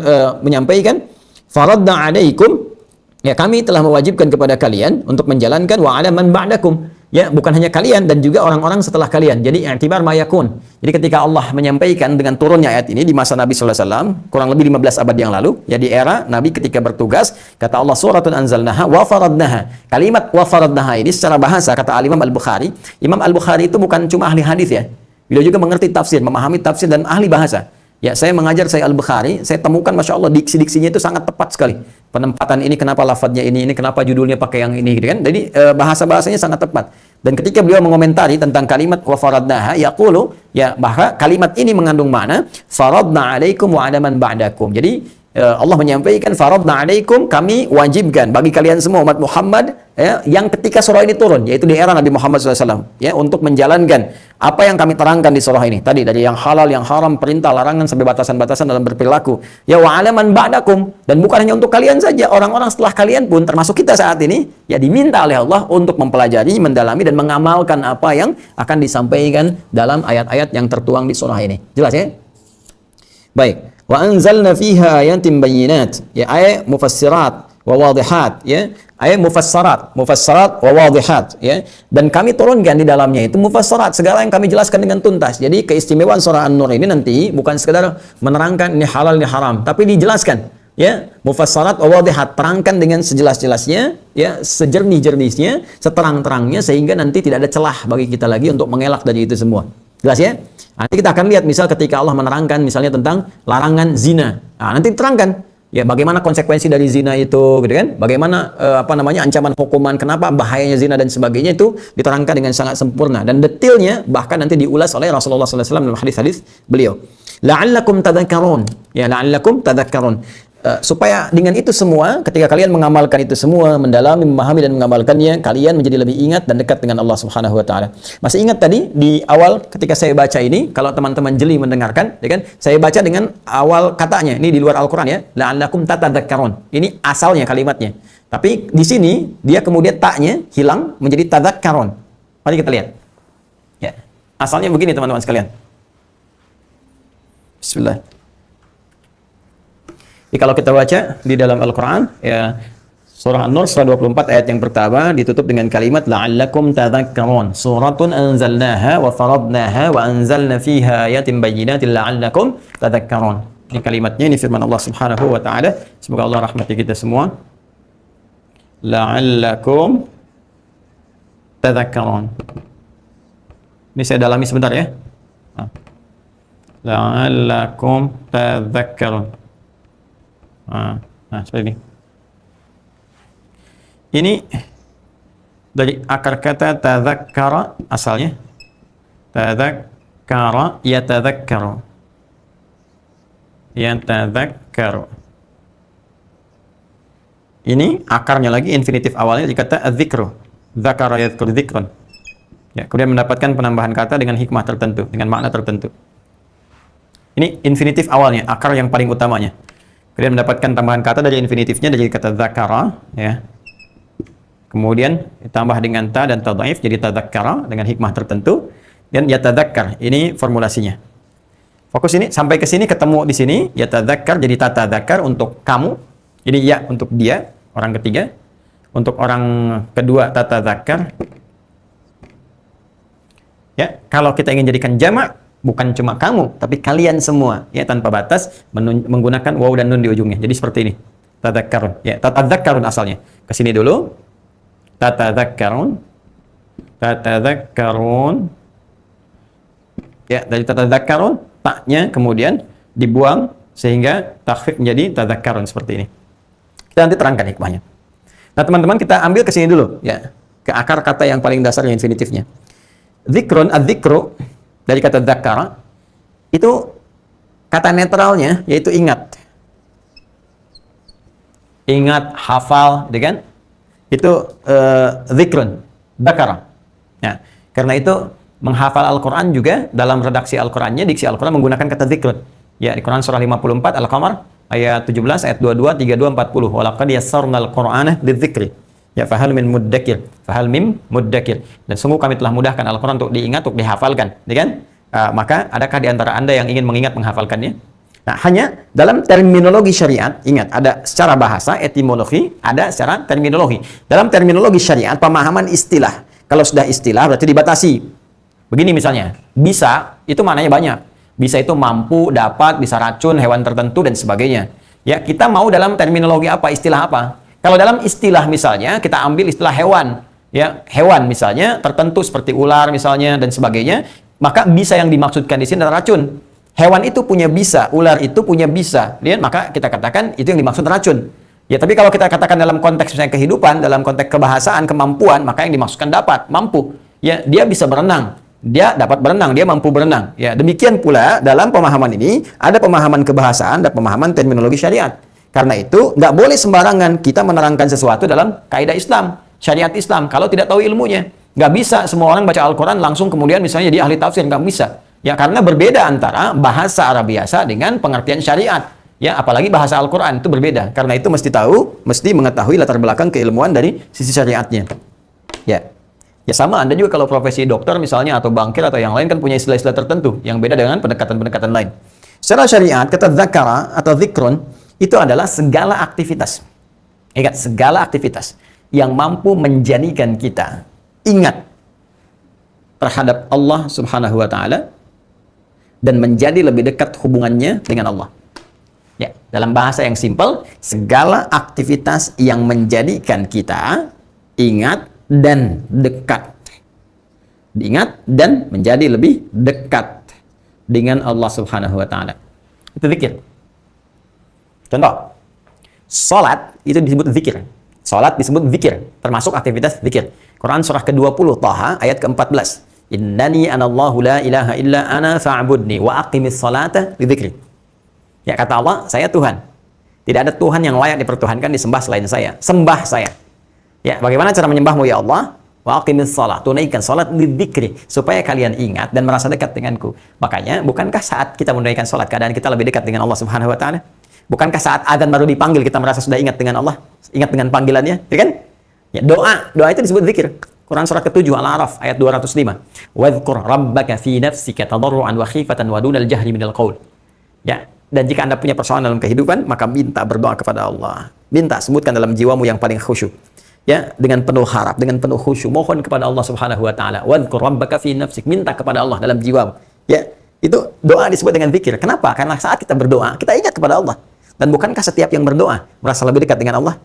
menyampaikan faradna 'alaikum, ya kami telah mewajibkan kepada kalian untuk menjalankan wa 'ala man ba'dakum. Ya, bukan hanya kalian dan juga orang-orang setelah kalian. Jadi i'tibar ma yakun. Jadi ketika Allah menyampaikan dengan turunnya ayat ini di masa Nabi sallallahu alaihi wasallam, kurang lebih 15 abad yang lalu, ya di era Nabi ketika bertugas, kata Allah suratun anzalnaha wa faradnaha. Kalimat wa faradnaha ini secara bahasa, kata Imam Al-Bukhari, Imam Al-Bukhari itu bukan cuma ahli hadis ya. Beliau juga mengerti tafsir, memahami tafsir dan ahli bahasa. Ya, saya mengajar saya Al-Bukhari, saya temukan Masya Allah diksi-diksinya itu sangat tepat sekali. Penempatan ini, kenapa lafadznya ini kenapa judulnya pakai yang ini, gitu kan. Jadi bahasa-bahasanya sangat tepat. Dan ketika beliau mengomentari tentang kalimat wa faradnaha, yaqulu, ya bahwa kalimat ini mengandung makna faradna alaikum wa adaman ba'dakum. Jadi Allah menyampaikan faradna alaikum, kami wajibkan bagi kalian semua umat Muhammad, ya, yang ketika surah ini turun, yaitu di era Nabi Muhammad SAW, ya, untuk menjalankan apa yang kami terangkan di surah ini tadi, dari yang halal, yang haram, perintah, larangan, sampai batasan-batasan dalam berperilaku, ya, wa alaman ba'dakum, dan bukan hanya untuk kalian saja, orang-orang setelah kalian pun, termasuk kita saat ini, ya, diminta oleh Allah untuk mempelajari, mendalami, dan mengamalkan apa yang akan disampaikan dalam ayat-ayat yang tertuang di surah ini. Jelas ya? Baik. Wa anzalna fiha ayatin bayyinat, ya, ayat mufassirat wa wadihat, ya, ayat mufassirat wa wadihat, ya, dan kami turunkan di dalamnya itu mufassirat, segala yang kami jelaskan dengan tuntas. Jadi keistimewaan surah An-Nur ini nanti bukan sekedar menerangkan ini halal ini haram, tapi dijelaskan, ya, mufassirat wa wadihat, terangkan dengan sejelas-jelasnya, ya, sejernih-jernihnya, seterang-terangnya, sehingga nanti tidak ada celah bagi kita lagi untuk mengelak dari itu semua. Jelas ya? Nanti kita akan lihat misal ketika Allah menerangkan misalnya tentang larangan zina. Nah, nanti diterangkan ya bagaimana konsekuensi dari zina itu, gitu kan? Bagaimana ancaman hukuman, kenapa bahayanya zina dan sebagainya, itu diterangkan dengan sangat sempurna dan detailnya, bahkan nanti diulas oleh Rasulullah SAW dalam hadis-hadis beliau. La'allakum tadhakkarun. Ya, la'allakum tadhakkarun. Supaya dengan itu semua, ketika kalian mengamalkan itu semua, mendalami, memahami dan mengamalkannya, kalian menjadi lebih ingat dan dekat dengan Allah Subhanahu wa taala. Masih ingat tadi di awal ketika saya baca ini, kalau teman-teman jeli mendengarkan, ya kan? Saya baca dengan awal katanya, ini di luar Al-Qur'an ya, la'allakum tatadzakkarun. Ini asalnya kalimatnya. Tapi di sini dia kemudian taknya hilang menjadi tadzakkarun. Mari kita lihat. Ya. Asalnya begini teman-teman sekalian. Bismillah. Jadi kalau kita baca di dalam Al-Quran, ya, surah An-Nur, surah 24 ayat yang pertama ditutup dengan kalimat la'allakum tadhakkarun. Suratun anzalnaha wa faradnaha wa anzalna fiha ayatin bayyinatin la'allakum tadhakkarun. Ini kalimatnya, ini firman Allah Subhanahu wa taala. Semoga Allah rahmati kita semua. La'allakum tadhakkarun. Ini saya dalami sebentar ya. La'allakum tadhakkarun. Nah, seperti ini. Ini dari akar kata tadzakkara asalnya. Tadzakkara yatadzakkaru. Yatadzakkaru. Ini akarnya lagi, infinitif awalnya dikata adzikru. Dzakara yadhkuru dzikran. Ya, kemudian mendapatkan penambahan kata dengan hikmah tertentu, dengan makna tertentu. Ini infinitif awalnya, akar yang paling utamanya. Kemudian mendapatkan tambahan kata dari infinitifnya dari kata dzakara, ya. Kemudian ditambah dengan ta dan ta dhaif jadi tadzakkara dengan hikmah tertentu, dan yatadzakkar. Ini formulasinya. Fokus ini sampai ke sini, ketemu di sini, yatadzakkar jadi tatadzakkar untuk kamu. Jadi ya untuk dia, orang ketiga. Untuk orang kedua tatadzakkar. Ya, kalau kita ingin jadikan jamak, bukan cuma kamu, tapi kalian semua, ya, tanpa batas, menggunakan waw dan nun di ujungnya. Jadi seperti ini. Tadzakkarun. Ya, tatadzakkarun asalnya. Ke sini dulu. Tatadzakkarun. Tatadzakkarun. Ya, dari tatadzakkarun, taknya kemudian dibuang sehingga takhfif menjadi tadzakkarun seperti ini. Kita nanti terangkan hikmahnya. Nah, teman-teman, kita ambil ke sini dulu, ya. Ke akar kata yang paling dasar yang infinitifnya. Dzikrun, adzikru dari kata dzakara itu kata netralnya yaitu ingat. Ingat, hafal, kan? Itu dzikrun, dzakara. Ya, karena itu menghafal Al-Qur'an juga dalam redaksi Al-Qur'annya, diksi Al-Qur'an menggunakan kata dzikrun. Ya, di Quran surah 54 Al-Qamar ayat 17, ayat 22, 32, 40. Wa laqad yassarnal Qur'ana lidzikri. Ya, fahal min muddakir, fahal mim muddakir. Dan sungguh kami telah mudahkan Al-Quran untuk diingat, untuk dihafalkan, ya kan? Maka adakah di antara Anda yang ingin mengingat menghafalkannya? Nah, hanya dalam terminologi syariat, ingat, ada secara bahasa, etimologi, ada secara terminologi. Dalam terminologi syariat, pemahaman istilah. Kalau sudah istilah berarti dibatasi. Begini misalnya, bisa itu maknanya banyak. Bisa itu mampu, dapat, bisa racun, hewan tertentu dan sebagainya. Ya, kita mau dalam terminologi apa, istilah apa? Kalau dalam istilah misalnya, kita ambil istilah hewan. Ya, hewan misalnya tertentu seperti ular misalnya dan sebagainya, Maka bisa yang dimaksudkan di sini adalah racun. Hewan itu punya bisa, ular itu punya bisa. Lihat, maka kita katakan itu yang dimaksud racun. Ya, tapi kalau kita katakan dalam konteks misalnya kehidupan, dalam konteks kebahasaan, kemampuan, maka yang dimaksudkan dapat, mampu. Ya, dia bisa berenang. Dia dapat berenang, dia mampu berenang. Ya, demikian pula dalam pemahaman ini ada pemahaman kebahasaan dan pemahaman terminologi syariat. Karena itu nggak boleh sembarangan kita menerangkan sesuatu dalam kaidah Islam, syariat Islam kalau tidak tahu ilmunya. Nggak bisa semua orang baca Al-Quran langsung kemudian misalnya jadi ahli tafsir, nggak bisa. Ya, karena berbeda antara bahasa Arab biasa dengan pengertian syariat. Ya, apalagi bahasa Al-Quran itu berbeda. Karena itu mesti tahu, mesti mengetahui latar belakang keilmuan dari sisi syariatnya. Ya. Ya sama, Anda juga kalau profesi dokter misalnya atau bankir atau yang lain kan punya istilah-istilah tertentu yang beda dengan pendekatan-pendekatan lain. Secara syariat, kata dzakara atau dzikrun itu adalah segala aktivitas. Ingat, segala aktivitas yang mampu menjadikan kita ingat terhadap Allah Subhanahu wa taala dan menjadi lebih dekat hubungannya dengan Allah. Ya, dalam bahasa yang simpel, segala aktivitas yang menjadikan kita ingat dan dekat. Diingat dan menjadi lebih dekat dengan Allah Subhanahu wa taala. Itu zikir. Contoh, salat itu disebut zikir. Salat disebut zikir, termasuk aktivitas zikir. Quran surah ke-20 Thaha ayat ke-14. Innani anallahu la ilaha illa ana fa'budni wa aqimis salata li dzikri. Ya, kata Allah, saya Tuhan. Tidak ada Tuhan yang layak dipertuhankan, disembah selain saya. Sembah saya. Ya, bagaimana cara menyembahmu ya Allah? Wa aqimis salat, tunaikan salat li dzikri, supaya kalian ingat dan merasa dekat denganku. Makanya, bukankah saat kita menunaikan salat keadaan kita lebih dekat dengan Allah Subhanahu wa taala? Bukankah saat azan baru dipanggil kita merasa sudah ingat dengan Allah? Ingat dengan panggilannya, ya kan? Ya, doa itu disebut zikir. Quran surah ke-7 Al-A'raf ayat 205. Wadhkur rabbaka fi nafsika tadarruan wa khifatan wa dunal jahri minal qaul. Ya, dan jika Anda punya persoalan dalam kehidupan, maka minta berdoa kepada Allah. Minta, sebutkan dalam jiwamu yang paling khusyuk. Ya, dengan penuh harap, dengan penuh khusyuk, mohon kepada Allah Subhanahu wa taala. Wadhkur rabbaka fi nafsik, minta kepada Allah dalam jiwamu. Ya, itu doa disebut dengan zikir. Kenapa? Karena saat kita berdoa, kita ingat kepada Allah. Dan bukankah setiap yang berdoa merasa lebih dekat dengan Allah?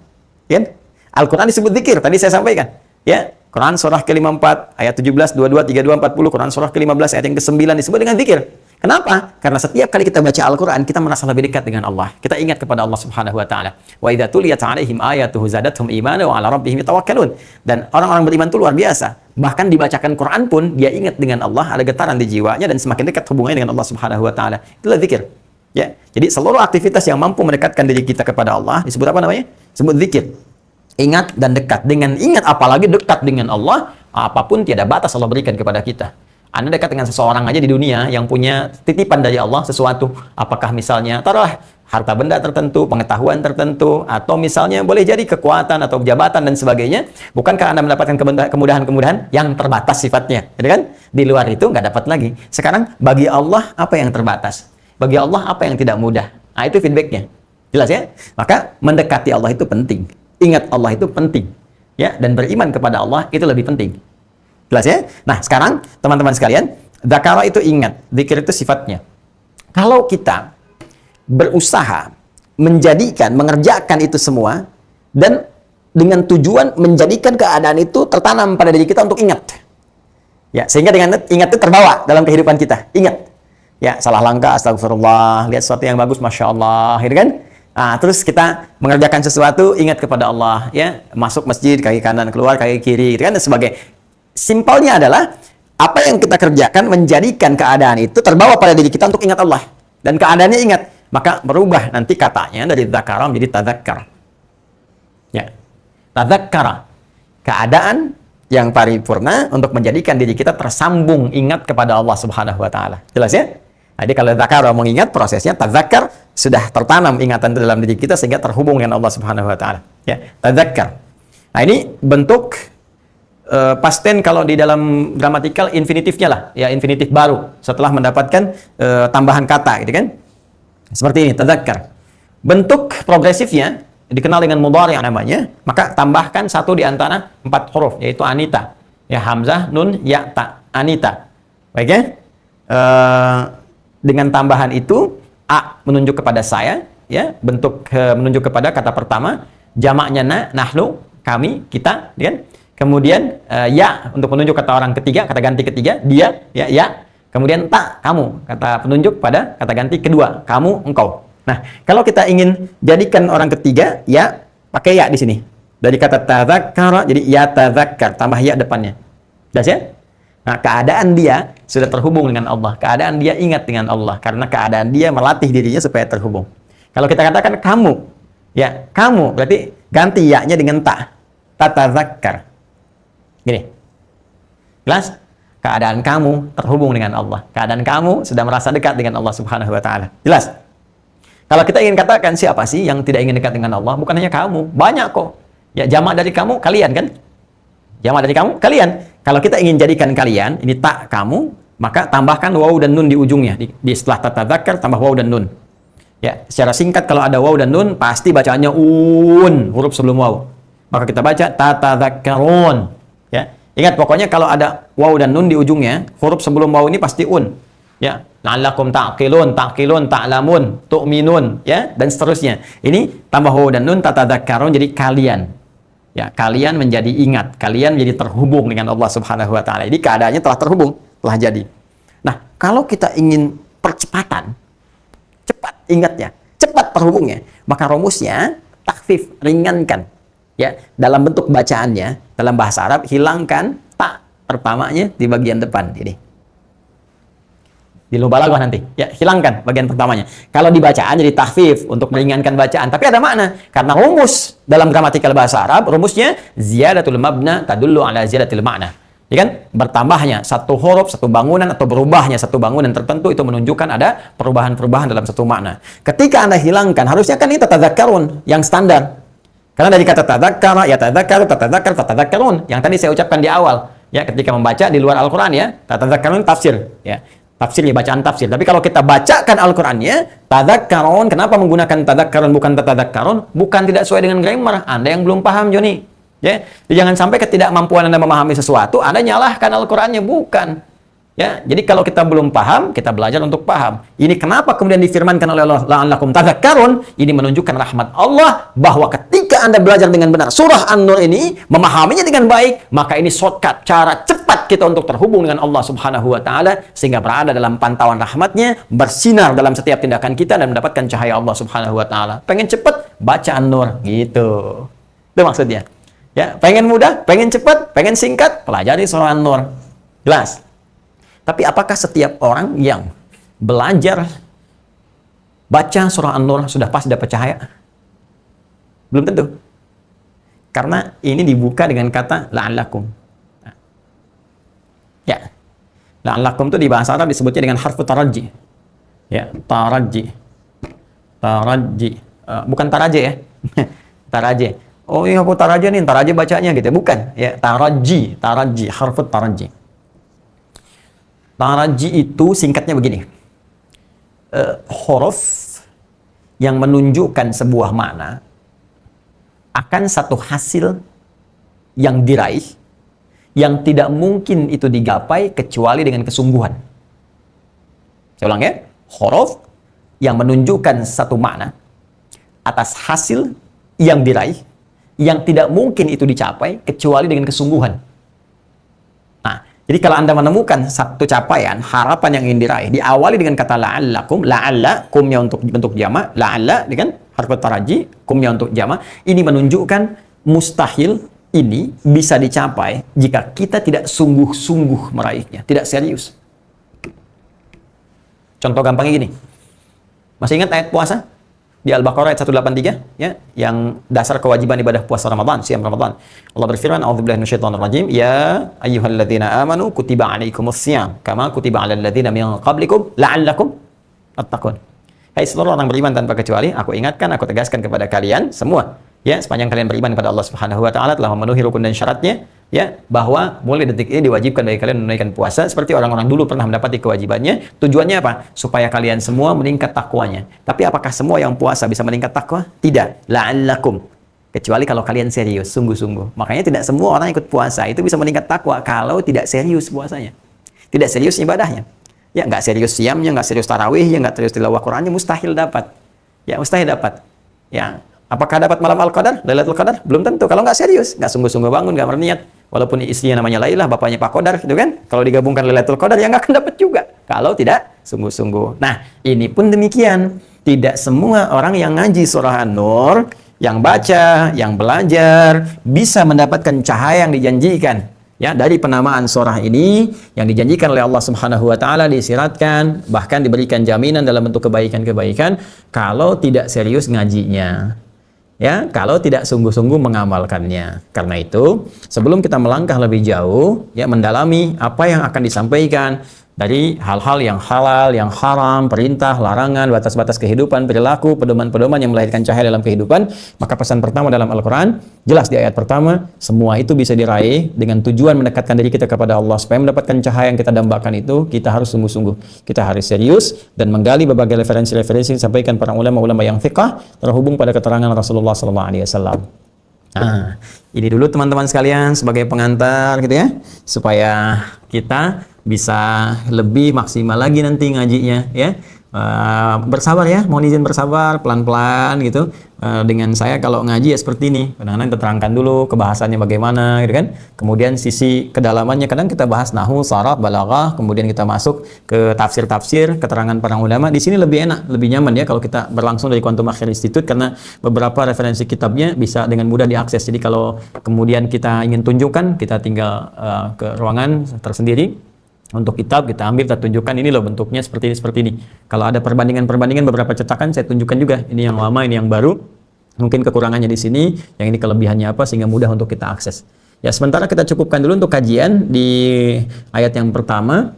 Ya? Al-Quran disebut zikir, tadi saya sampaikan. Ya, Quran surah ke-54 ayat 17, 22, 32, 40, Quran surah ke-15 ayat yang ke-9 disebut dengan zikir. Kenapa? Karena setiap kali kita baca Al-Quran, kita merasa lebih dekat dengan Allah. Kita ingat kepada Allah Subhanahu wa taala. Wa idza tuliyat 'alaihim ayatuhu zadatuhum imana wa 'ala rabbihim yatawakkalun. Dan orang-orang beriman itu luar biasa. Bahkan dibacakan Quran pun dia ingat dengan Allah, ada getaran di jiwanya dan semakin dekat hubungannya dengan Allah Subhanahu wa taala. Itulah zikir. Ya. Jadi seluruh aktivitas yang mampu mendekatkan diri kita kepada Allah disebut apa namanya? Disebut zikir. Ingat dan dekat. Dengan ingat apalagi dekat dengan Allah, apapun tiada batas Allah berikan kepada kita. Anda dekat dengan seseorang aja di dunia yang punya titipan dari Allah sesuatu, apakah misalnya taruhlah harta benda tertentu, pengetahuan tertentu, atau misalnya boleh jadi kekuatan atau jabatan dan sebagainya. Bukankah Anda mendapatkan kemudahan-kemudahan yang terbatas sifatnya, ya kan? Di luar itu nggak dapat lagi. Sekarang bagi Allah apa yang terbatas? Bagi Allah apa yang tidak mudah? Nah, itu feedbacknya. Jelas ya? Maka mendekati Allah itu penting. Ingat Allah itu penting. Ya, dan beriman kepada Allah itu lebih penting. Jelas ya? Nah, sekarang teman-teman sekalian, dzakara itu ingat, zikir itu sifatnya. Kalau kita berusaha menjadikan, mengerjakan itu semua dan dengan tujuan menjadikan keadaan itu tertanam pada diri kita untuk ingat. Ya, sehingga dengan ingat itu terbawa dalam kehidupan kita. Ingat. Ya, salah langkah, astagfirullah, lihat sesuatu yang bagus, masya Allah, gitu kan? Nah, terus kita mengerjakan sesuatu, ingat kepada Allah, ya, masuk masjid, kaki kanan, keluar, kaki kiri, gitu kan, dan sebagainya. Simpelnya adalah, apa yang kita kerjakan menjadikan keadaan itu terbawa pada diri kita untuk ingat Allah. Dan keadaannya ingat, maka berubah nanti katanya dari dzakara menjadi tadzakkar. Ya, tadzakkara, keadaan yang paripurna untuk menjadikan diri kita tersambung ingat kepada Allah Subhanahu wa taala. Jelas ya? Jadi kalau dzakara mengingat, prosesnya tadzakkar sudah tertanam ingatan dalam diri kita sehingga terhubung dengan Allah Subhanahu wa taala. Ya, tadzakkar. Nah, ini bentuk past tense kalau di dalam gramatikal infinitifnya lah, ya infinitif baru setelah mendapatkan tambahan kata gitu kan. Seperti ini, tadzakkar. Bentuk progresifnya dikenal dengan mudhari' namanya, maka tambahkan satu di antara 4 huruf yaitu anita. Ya, hamzah, nun, ya, ta, anita. Baik ya? Dengan tambahan itu a menunjuk kepada saya, ya, bentuk menunjuk kepada kata pertama, jamaknya nahnu, kami, kita, ya. Kemudian ya untuk menunjuk kata orang ketiga, kata ganti ketiga, dia, ya, ya. Kemudian tak, kamu. Kata penunjuk pada kata ganti kedua, kamu, engkau. Nah, kalau kita ingin jadikan orang ketiga, ya pakai ya di sini. Dari kata tadzakkara jadi ya tadzakkar, tambah ya depannya. Jelas ya? Nah, keadaan dia sudah terhubung dengan Allah. Keadaan dia ingat dengan Allah karena keadaan dia melatih dirinya supaya terhubung. Kalau kita katakan kamu, ya, kamu berarti ganti ya-nya dengan ta. Tatadzakkar. Gini. Jelas? Keadaan kamu terhubung dengan Allah. Keadaan kamu sudah merasa dekat dengan Allah Subhanahu wa taala. Jelas? Kalau kita ingin katakan siapa sih yang tidak ingin dekat dengan Allah? Bukan hanya kamu, banyak kok. Ya, jamak dari kamu, kalian kan? Jamak dari kamu, kalian. Kalau kita ingin jadikan kalian, ini tak kamu, maka tambahkan waw dan nun di ujungnya. Di setelah tatadzakkar tambah waw dan nun. Ya, secara singkat kalau ada waw dan nun pasti bacaannya huruf sebelum waw. Maka kita baca tatadzakkarun. Ya. Ingat pokoknya kalau ada waw dan nun di ujungnya, huruf sebelum waw ini pasti Ya, la'allakum ta'qilun, ta'lamun, tu'minun, ya, dan seterusnya. Ini tambah waw dan nun tatadzakkarun jadi kalian. Ya, kalian menjadi ingat, kalian menjadi terhubung dengan Allah Subhanahu wa taala. Ini keadaannya telah terhubung, telah jadi. Nah, kalau kita ingin percepatan, cepat ingatnya, cepat terhubungnya, maka rumusnya takhfif, ringankan. Ya, dalam bentuk bacaannya, dalam bahasa Arab hilangkan tak pertamanya di bagian depan ini. Di balaghah nanti, ya, hilangkan bagian pertamanya. Kalau di bacaan jadi takhfif untuk meringankan bacaan, tapi ada makna. Karena rumus dalam gramatikal bahasa Arab, rumusnya ziyadatul mabna tadullu ala ziyadatil makna. Ya kan? Bertambahnya satu huruf, satu bangunan, atau berubahnya satu bangunan tertentu itu menunjukkan ada perubahan-perubahan dalam satu makna. Ketika Anda hilangkan, harusnya kan ini tatadzakkarun yang standar. Karena dari kata tadzakkara, ya tadzakkaru, tatadzakkarun. Yang tadi saya ucapkan di awal, ya, ketika membaca di luar Al-Qur'an, ya, tatadzakkarun tafsir, ya. Tafsirnya bacaan tafsir. Tapi kalau kita bacakan Al-Qur'annya, tadzakkarun, kenapa menggunakan tadzakkarun bukan tatadzakkarun? Bukan tidak sesuai dengan grammar. Anda yang belum paham, Joni. Ya, jangan sampai ketidakmampuan Anda memahami sesuatu, Anda nyalahkan Al-Qur'annya, bukan. Ya, jadi kalau kita belum paham, kita belajar untuk paham. Ini kenapa kemudian difirmankan oleh Allah, la'allakum tadzakkarun, ini menunjukkan rahmat Allah bahwa ketika Anda belajar dengan benar surah An-Nur ini, memahaminya dengan baik, maka ini shortcut, cara cepat kita untuk terhubung dengan Allah Subhanahu wa taala sehingga berada dalam pantauan rahmatnya, bersinar dalam setiap tindakan kita dan mendapatkan cahaya Allah Subhanahu wa taala. Pengen cepat, baca An-Nur, gitu. Itu maksudnya. Ya, pengen mudah, pengen cepat, pengen singkat, pelajari surah An-Nur. Jelas? Tapi apakah setiap orang yang belajar baca surah An-Nur sudah pasti dapat cahaya? Belum tentu. Karena ini dibuka dengan kata la'allakum. Ya. La'allakum itu di bahasa Arab disebutnya dengan harfu taraji. Ya, taraji. Taraji. Bukan taraje ya. Taraje. Oh, ini harfu taraje nih, taraje bacanya gitu. Bukan, ya, taraji, harfu taraji. Taraji itu singkatnya begini. Huruf yang menunjukkan sebuah makna akan satu hasil yang diraih yang tidak mungkin itu digapai kecuali dengan kesungguhan. Saya ulang ya. Huruf yang menunjukkan satu makna atas hasil yang diraih yang tidak mungkin itu dicapai kecuali dengan kesungguhan. Jadi kalau Anda menemukan satu capaian, harapan yang ingin diraih, diawali dengan kata la'allakum, la'alla, kumnya untuk bentuk jama', la'alla, dengan harfu taraji, kumnya untuk jama', ini menunjukkan mustahil ini bisa dicapai jika kita tidak sungguh-sungguh meraihnya, tidak serius. Contoh gampangnya gini, masih ingat ayat puasa? Di Al-Baqarah ayat 183, ya, yang dasar kewajiban ibadah puasa Ramadan, siam Ramadan. Allah berfirman, "A'udzubillahi minasyaitonir rajim, ya ayyuhalladzina amanu kutiba 'alaikumus syiyam kama kutiba 'alal ladzina min qablikum la'allakum tattaqun." Hai seluruh orang beriman tanpa kecuali, aku ingatkan, aku tegaskan kepada kalian semua, ya, sepanjang kalian beriman kepada Allah Subhanahu wa taala, telah memenuhi rukun dan syaratnya, ya, bahwa mulai detik ini diwajibkan bagi kalian menunaikan puasa seperti orang-orang dulu pernah mendapati kewajibannya. Tujuannya apa? Supaya kalian semua meningkat takwanya. Tapi apakah semua yang puasa bisa meningkat takwa? Tidak. La'allakum. Kecuali kalau kalian serius, sungguh-sungguh. Makanya tidak semua orang ikut puasa itu bisa meningkat takwa kalau tidak serius puasanya. Tidak serius ibadahnya. Ya, nggak serius siamnya, nggak serius tarawihnya, nggak serius tilawah Qur'annya, mustahil dapat. Ya, mustahil dapat. Ya, Apakah dapat malam Al-Qadar, Lailatul Qadar? Belum tentu. Kalau nggak serius, nggak sungguh-sungguh bangun, nggak berniat. Walaupun istrinya namanya Lailah, bapaknya Pak Qadar, gitu kan? Kalau digabungkan Lailatul Qadar, ya nggak akan dapat juga. Kalau tidak sungguh-sungguh. Nah, ini pun demikian. Tidak semua orang yang ngaji surah An-Nur, yang baca, yang belajar, bisa mendapatkan cahaya yang dijanjikan. Ya, dari penamaan surah ini yang dijanjikan oleh Allah Subhanahu wa taala, disiratkan, bahkan diberikan jaminan dalam bentuk kebaikan-kebaikan kalau tidak serius ngajinya. Ya, kalau tidak sungguh-sungguh mengamalkannya. Karena itu, sebelum kita melangkah lebih jauh, ya, mendalami apa yang akan disampaikan dari hal-hal yang halal, yang haram, perintah, larangan, batas-batas kehidupan, perilaku, pedoman-pedoman yang melahirkan cahaya dalam kehidupan, maka pesan pertama dalam Al-Quran, jelas di ayat pertama, semua itu bisa diraih dengan tujuan mendekatkan diri kita kepada Allah. Supaya mendapatkan cahaya yang kita dambakan itu, kita harus sungguh-sungguh, kita harus serius, dan menggali berbagai referensi-referensi yang disampaikan para ulama-ulama yang fiqh, terhubung pada keterangan Rasulullah SAW. Nah, ini dulu teman-teman sekalian sebagai pengantar gitu ya, supaya kita bisa lebih maksimal lagi nanti ngajinya ya. Bersabar ya, mohon izin bersabar, pelan-pelan gitu. Dengan saya kalau ngaji ya seperti ini, kadang-kadang kita terangkan dulu kebahasannya bagaimana gitu kan, kemudian sisi kedalamannya, kadang kita bahas nahwu, sharaf, balaghah, kemudian kita masuk ke tafsir-tafsir, keterangan para ulama. Di sini lebih enak, lebih nyaman ya kalau kita berlangsung dari Quantum Akhir Institute, karena beberapa referensi kitabnya bisa dengan mudah diakses. Jadi kalau kemudian kita ingin tunjukkan, kita tinggal ke ruangan tersendiri untuk kitab, kita ambil, kita tunjukkan, ini loh bentuknya seperti ini, seperti ini. Kalau ada perbandingan-perbandingan beberapa cetakan, saya tunjukkan juga, ini yang lama, ini yang baru, mungkin kekurangannya di sini, yang ini kelebihannya apa, sehingga mudah untuk kita akses. Ya, sementara kita cukupkan dulu untuk kajian di ayat yang pertama,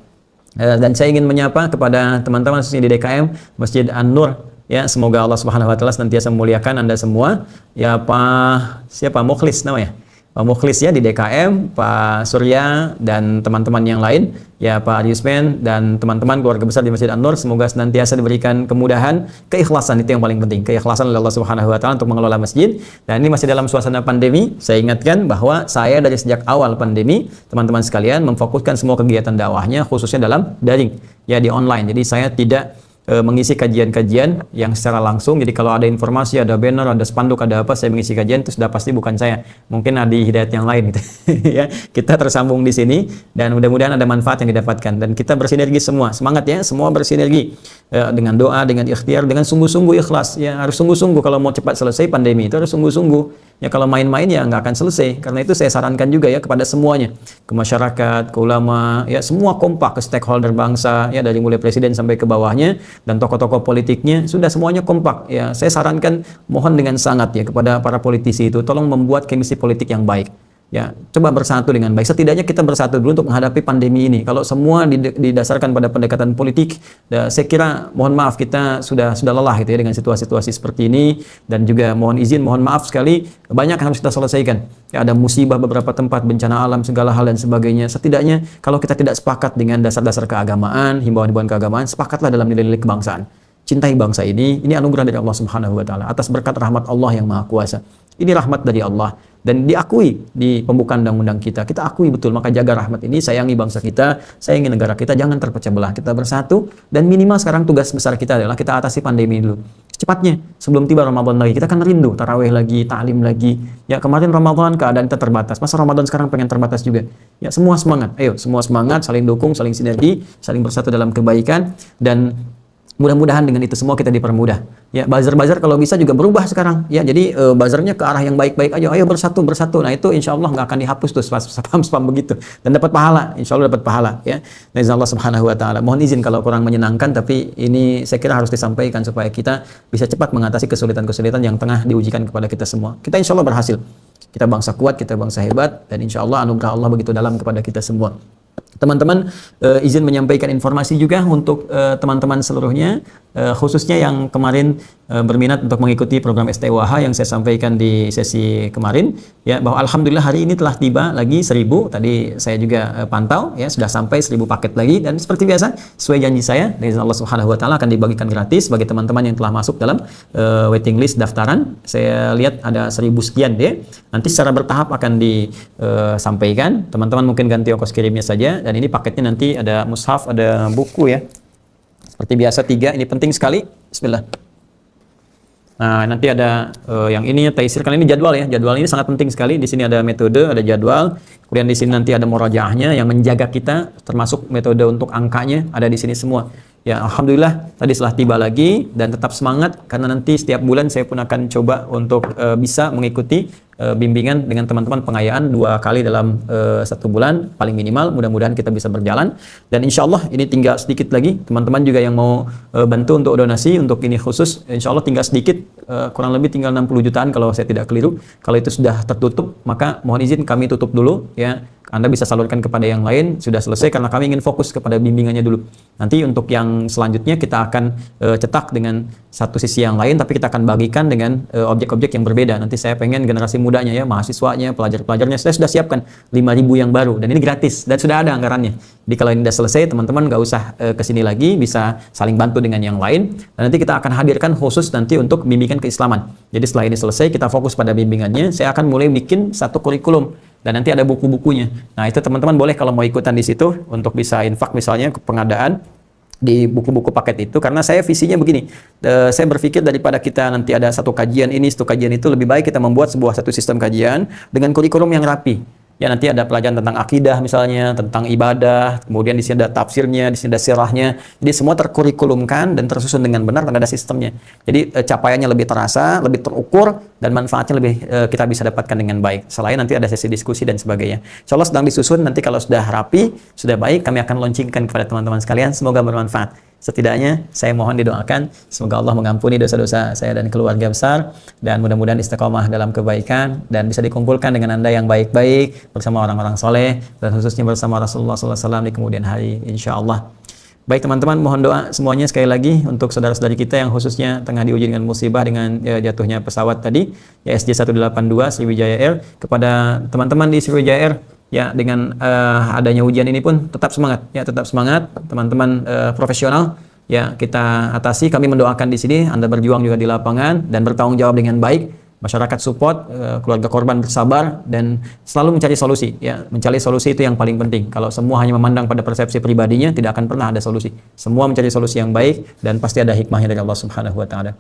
dan saya ingin menyapa kepada teman-teman di DKM Masjid An-Nur. Ya, semoga Allah Subhanahu wa taala senantiasa memuliakan Anda semua. Ya, siapa Mukhlis namanya? Pak Mukhlis ya di DKM, Pak Surya dan teman-teman yang lain, ya Pak Yusmen dan teman-teman keluarga besar di Masjid An-Nur, semoga senantiasa diberikan kemudahan, keikhlasan, itu yang paling penting, keikhlasan oleh Allah Subhanahu wa taala untuk mengelola masjid. Dan ini masih dalam suasana pandemi. Saya ingatkan bahwa saya dari sejak awal pandemi, teman-teman sekalian, memfokuskan semua kegiatan dakwahnya khususnya dalam daring, ya di online. Jadi saya tidak mengisi kajian-kajian yang secara langsung. Jadi kalau ada informasi, ada banner, ada spanduk, ada apa, saya mengisi kajian, itu sudah pasti bukan saya. Mungkin ada hidayat yang lain gitu. Ya, kita tersambung di sini dan mudah-mudahan ada manfaat yang didapatkan, dan kita bersinergi semua. Semangat ya, semua bersinergi dengan doa, dengan ikhtiar, dengan sungguh-sungguh ikhlas. Ya, harus sungguh-sungguh kalau mau cepat selesai pandemi itu, harus sungguh-sungguh. Ya, kalau main-main ya nggak akan selesai. Karena itu saya sarankan juga ya kepada semuanya, ke masyarakat, ke ulama, ya semua kompak, ke stakeholder bangsa, ya dari mulai presiden sampai ke bawahnya, dan tokoh-tokoh politiknya, sudah semuanya kompak. Ya, saya sarankan, mohon dengan sangat ya kepada para politisi itu, tolong membuat kemistri politik yang baik. Ya, coba bersatu dengan baik. Setidaknya kita bersatu dulu untuk menghadapi pandemi ini. Kalau semua didasarkan pada pendekatan politik, saya kira mohon maaf kita sudah lelah gitu ya dengan situasi-situasi seperti ini. Dan juga mohon izin, mohon maaf sekali, banyak yang harus kita selesaikan. Ya, ada musibah beberapa tempat, bencana alam, segala hal dan sebagainya. Setidaknya kalau kita tidak sepakat dengan dasar-dasar keagamaan, himbauan-himbauan keagamaan, sepakatlah dalam nilai-nilai kebangsaan. Cintai bangsa ini anugerah dari Allah Subhanahu wa taala atas berkat rahmat Allah yang Maha Kuasa. Ini rahmat dari Allah dan diakui di pembukaan undang-undang kita. Kita akui betul, maka jaga rahmat ini, sayangi bangsa kita, sayangi negara kita, jangan terpecah belah. Kita bersatu, dan minimal sekarang tugas besar kita adalah kita atasi pandemi dulu. Secepatnya, sebelum tiba Ramadan lagi, kita kan rindu tarawih lagi, ta'lim lagi. Ya, kemarin Ramadan keadaan kita terbatas. Masa Ramadan sekarang pengen terbatas juga? Ya, semua semangat. Ayo, semua semangat, saling dukung, saling sinergi, saling bersatu dalam kebaikan, dan mudah-mudahan dengan itu semua kita dipermudah. Ya, buzzer-buzzer kalau bisa juga berubah sekarang. Ya, jadi buzzernya ke arah yang baik-baik aja. Ayo bersatu. Nah, itu insya Allah nggak akan dihapus tuh spam-spam begitu. Dan dapat pahala. Insya Allah dapat pahala. Ya, dari Allah Subhanahu wa taala. Mohon izin kalau kurang menyenangkan, tapi ini saya kira harus disampaikan supaya kita bisa cepat mengatasi kesulitan-kesulitan yang tengah diujikan kepada kita semua. Kita insya Allah berhasil. Kita bangsa kuat, kita bangsa hebat, dan insya Allah anugerah Allah begitu dalam kepada kita semua. Teman-teman, izin menyampaikan informasi juga untuk teman-teman seluruhnya, khususnya yang kemarin berminat untuk mengikuti program STWH yang saya sampaikan di sesi kemarin, ya, bahwa alhamdulillah hari ini telah tiba lagi 1000. Tadi saya juga pantau, ya, sudah sampai 1000 paket lagi, dan seperti biasa sesuai janji saya dari Allah Subhanahu wa taala akan dibagikan gratis bagi teman-teman yang telah masuk dalam waiting list daftaran. Saya lihat ada 1000 sekian deh. Nanti secara bertahap akan disampaikan. Teman-teman mungkin ganti ongkos kirimnya saja. Dan ini paketnya nanti ada mushaf, ada buku ya. Seperti biasa 3, ini penting sekali. Bismillah. Nah, nanti ada yang ini taisir, kali ini jadwal ya. Jadwal ini sangat penting sekali. Di sini ada metode, ada jadwal. Kemudian di sini nanti ada murajaahnya yang menjaga kita, termasuk metode untuk angkanya ada di sini semua. Ya, alhamdulillah tadi setelah tiba lagi dan tetap semangat karena nanti setiap bulan saya pun akan coba untuk bisa mengikuti bimbingan dengan teman-teman pengayaan 2 kali dalam 1 bulan paling minimal. Mudah-mudahan kita bisa berjalan dan insya Allah ini tinggal sedikit lagi. Teman-teman juga yang mau bantu untuk donasi untuk ini khusus, insya Allah tinggal sedikit, kurang lebih tinggal 60 jutaan kalau saya tidak keliru. Kalau itu sudah tertutup maka mohon izin kami tutup dulu ya. Anda bisa salurkan kepada yang lain, sudah selesai karena kami ingin fokus kepada bimbingannya dulu. Nanti untuk yang selanjutnya kita akan cetak dengan satu sisi yang lain, tapi kita akan bagikan dengan objek-objek yang berbeda. Nanti saya pengen generasi mudanya ya, mahasiswanya, pelajar-pelajarnya, saya sudah siapkan 5.000 yang baru dan ini gratis dan sudah ada anggarannya. Jadi kalau ini sudah selesai, teman-teman nggak usah kesini lagi, bisa saling bantu dengan yang lain. Dan nanti kita akan hadirkan khusus nanti untuk bimbingan keislaman. Jadi setelah ini selesai, kita fokus pada bimbingannya. Saya akan mulai bikin satu kurikulum. Dan nanti ada buku-bukunya. Nah, itu teman-teman boleh kalau mau ikutan di situ untuk bisa infak misalnya ke pengadaan di buku-buku paket itu, karena saya visinya begini. Saya berpikir daripada kita nanti ada satu kajian ini, satu kajian itu, lebih baik kita membuat satu sistem kajian dengan kurikulum yang rapi. Ya, nanti ada pelajaran tentang akidah misalnya, tentang ibadah, kemudian di sini ada tafsirnya, di sini ada sirahnya. Jadi semua terkurikulumkan dan tersusun dengan benar dan ada sistemnya. Jadi capaiannya lebih terasa, lebih terukur dan manfaatnya lebih kita bisa dapatkan dengan baik. Selain nanti ada sesi diskusi dan sebagainya. Insya Allah sedang disusun, nanti kalau sudah rapi, sudah baik, kami akan launchingkan kepada teman-teman sekalian. Semoga bermanfaat. Setidaknya saya mohon didoakan semoga Allah mengampuni dosa-dosa saya dan keluarga besar dan mudah-mudahan istiqomah dalam kebaikan dan bisa dikumpulkan dengan Anda yang baik-baik bersama orang-orang soleh dan khususnya bersama Rasulullah SAW di kemudian hari insya Allah. Baik teman-teman, mohon doa semuanya sekali lagi untuk saudara-saudari kita yang khususnya tengah diuji dengan musibah dengan jatuhnya pesawat tadi ya, SJ182 Sriwijaya Air. Kepada teman-teman di Sriwijaya Air ya, dengan adanya ujian ini pun tetap semangat ya, tetap semangat teman-teman profesional ya, kita atasi. Kami mendoakan di sini Anda berjuang juga di lapangan dan bertanggung jawab dengan baik. Masyarakat support, keluarga korban bersabar dan selalu mencari solusi ya, mencari solusi itu yang paling penting. Kalau semua hanya memandang pada persepsi pribadinya, tidak akan pernah ada solusi. Semua mencari solusi yang baik dan pasti ada hikmahnya dari Allah Subhanahu wa taala.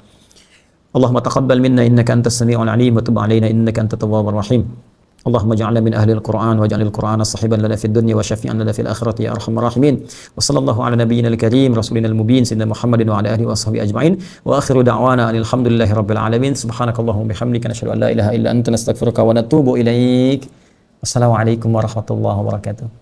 Allahumma taqabbal minna innaka antas sami'ul 'alim wa tub 'alaina innaka antat tawwabur rahim. اللهم اجعلنا من أهل القرآن واجعل القرآن صاحبا لنا في الدنيا وشفيعا لنا في الآخرة يا أرحم الراحمين وصلى الله على نبينا الكريم رسولنا المبين سيدنا محمد وعلى آله وصحبه أجمعين وآخر دعوانا أن الحمد لله رب العالمين سبحانك اللهم وبحمدك نشهد أن لا إله إلا أنت نستغفرك ونتوب إليك. السلام عليكم ورحمة الله وبركاته.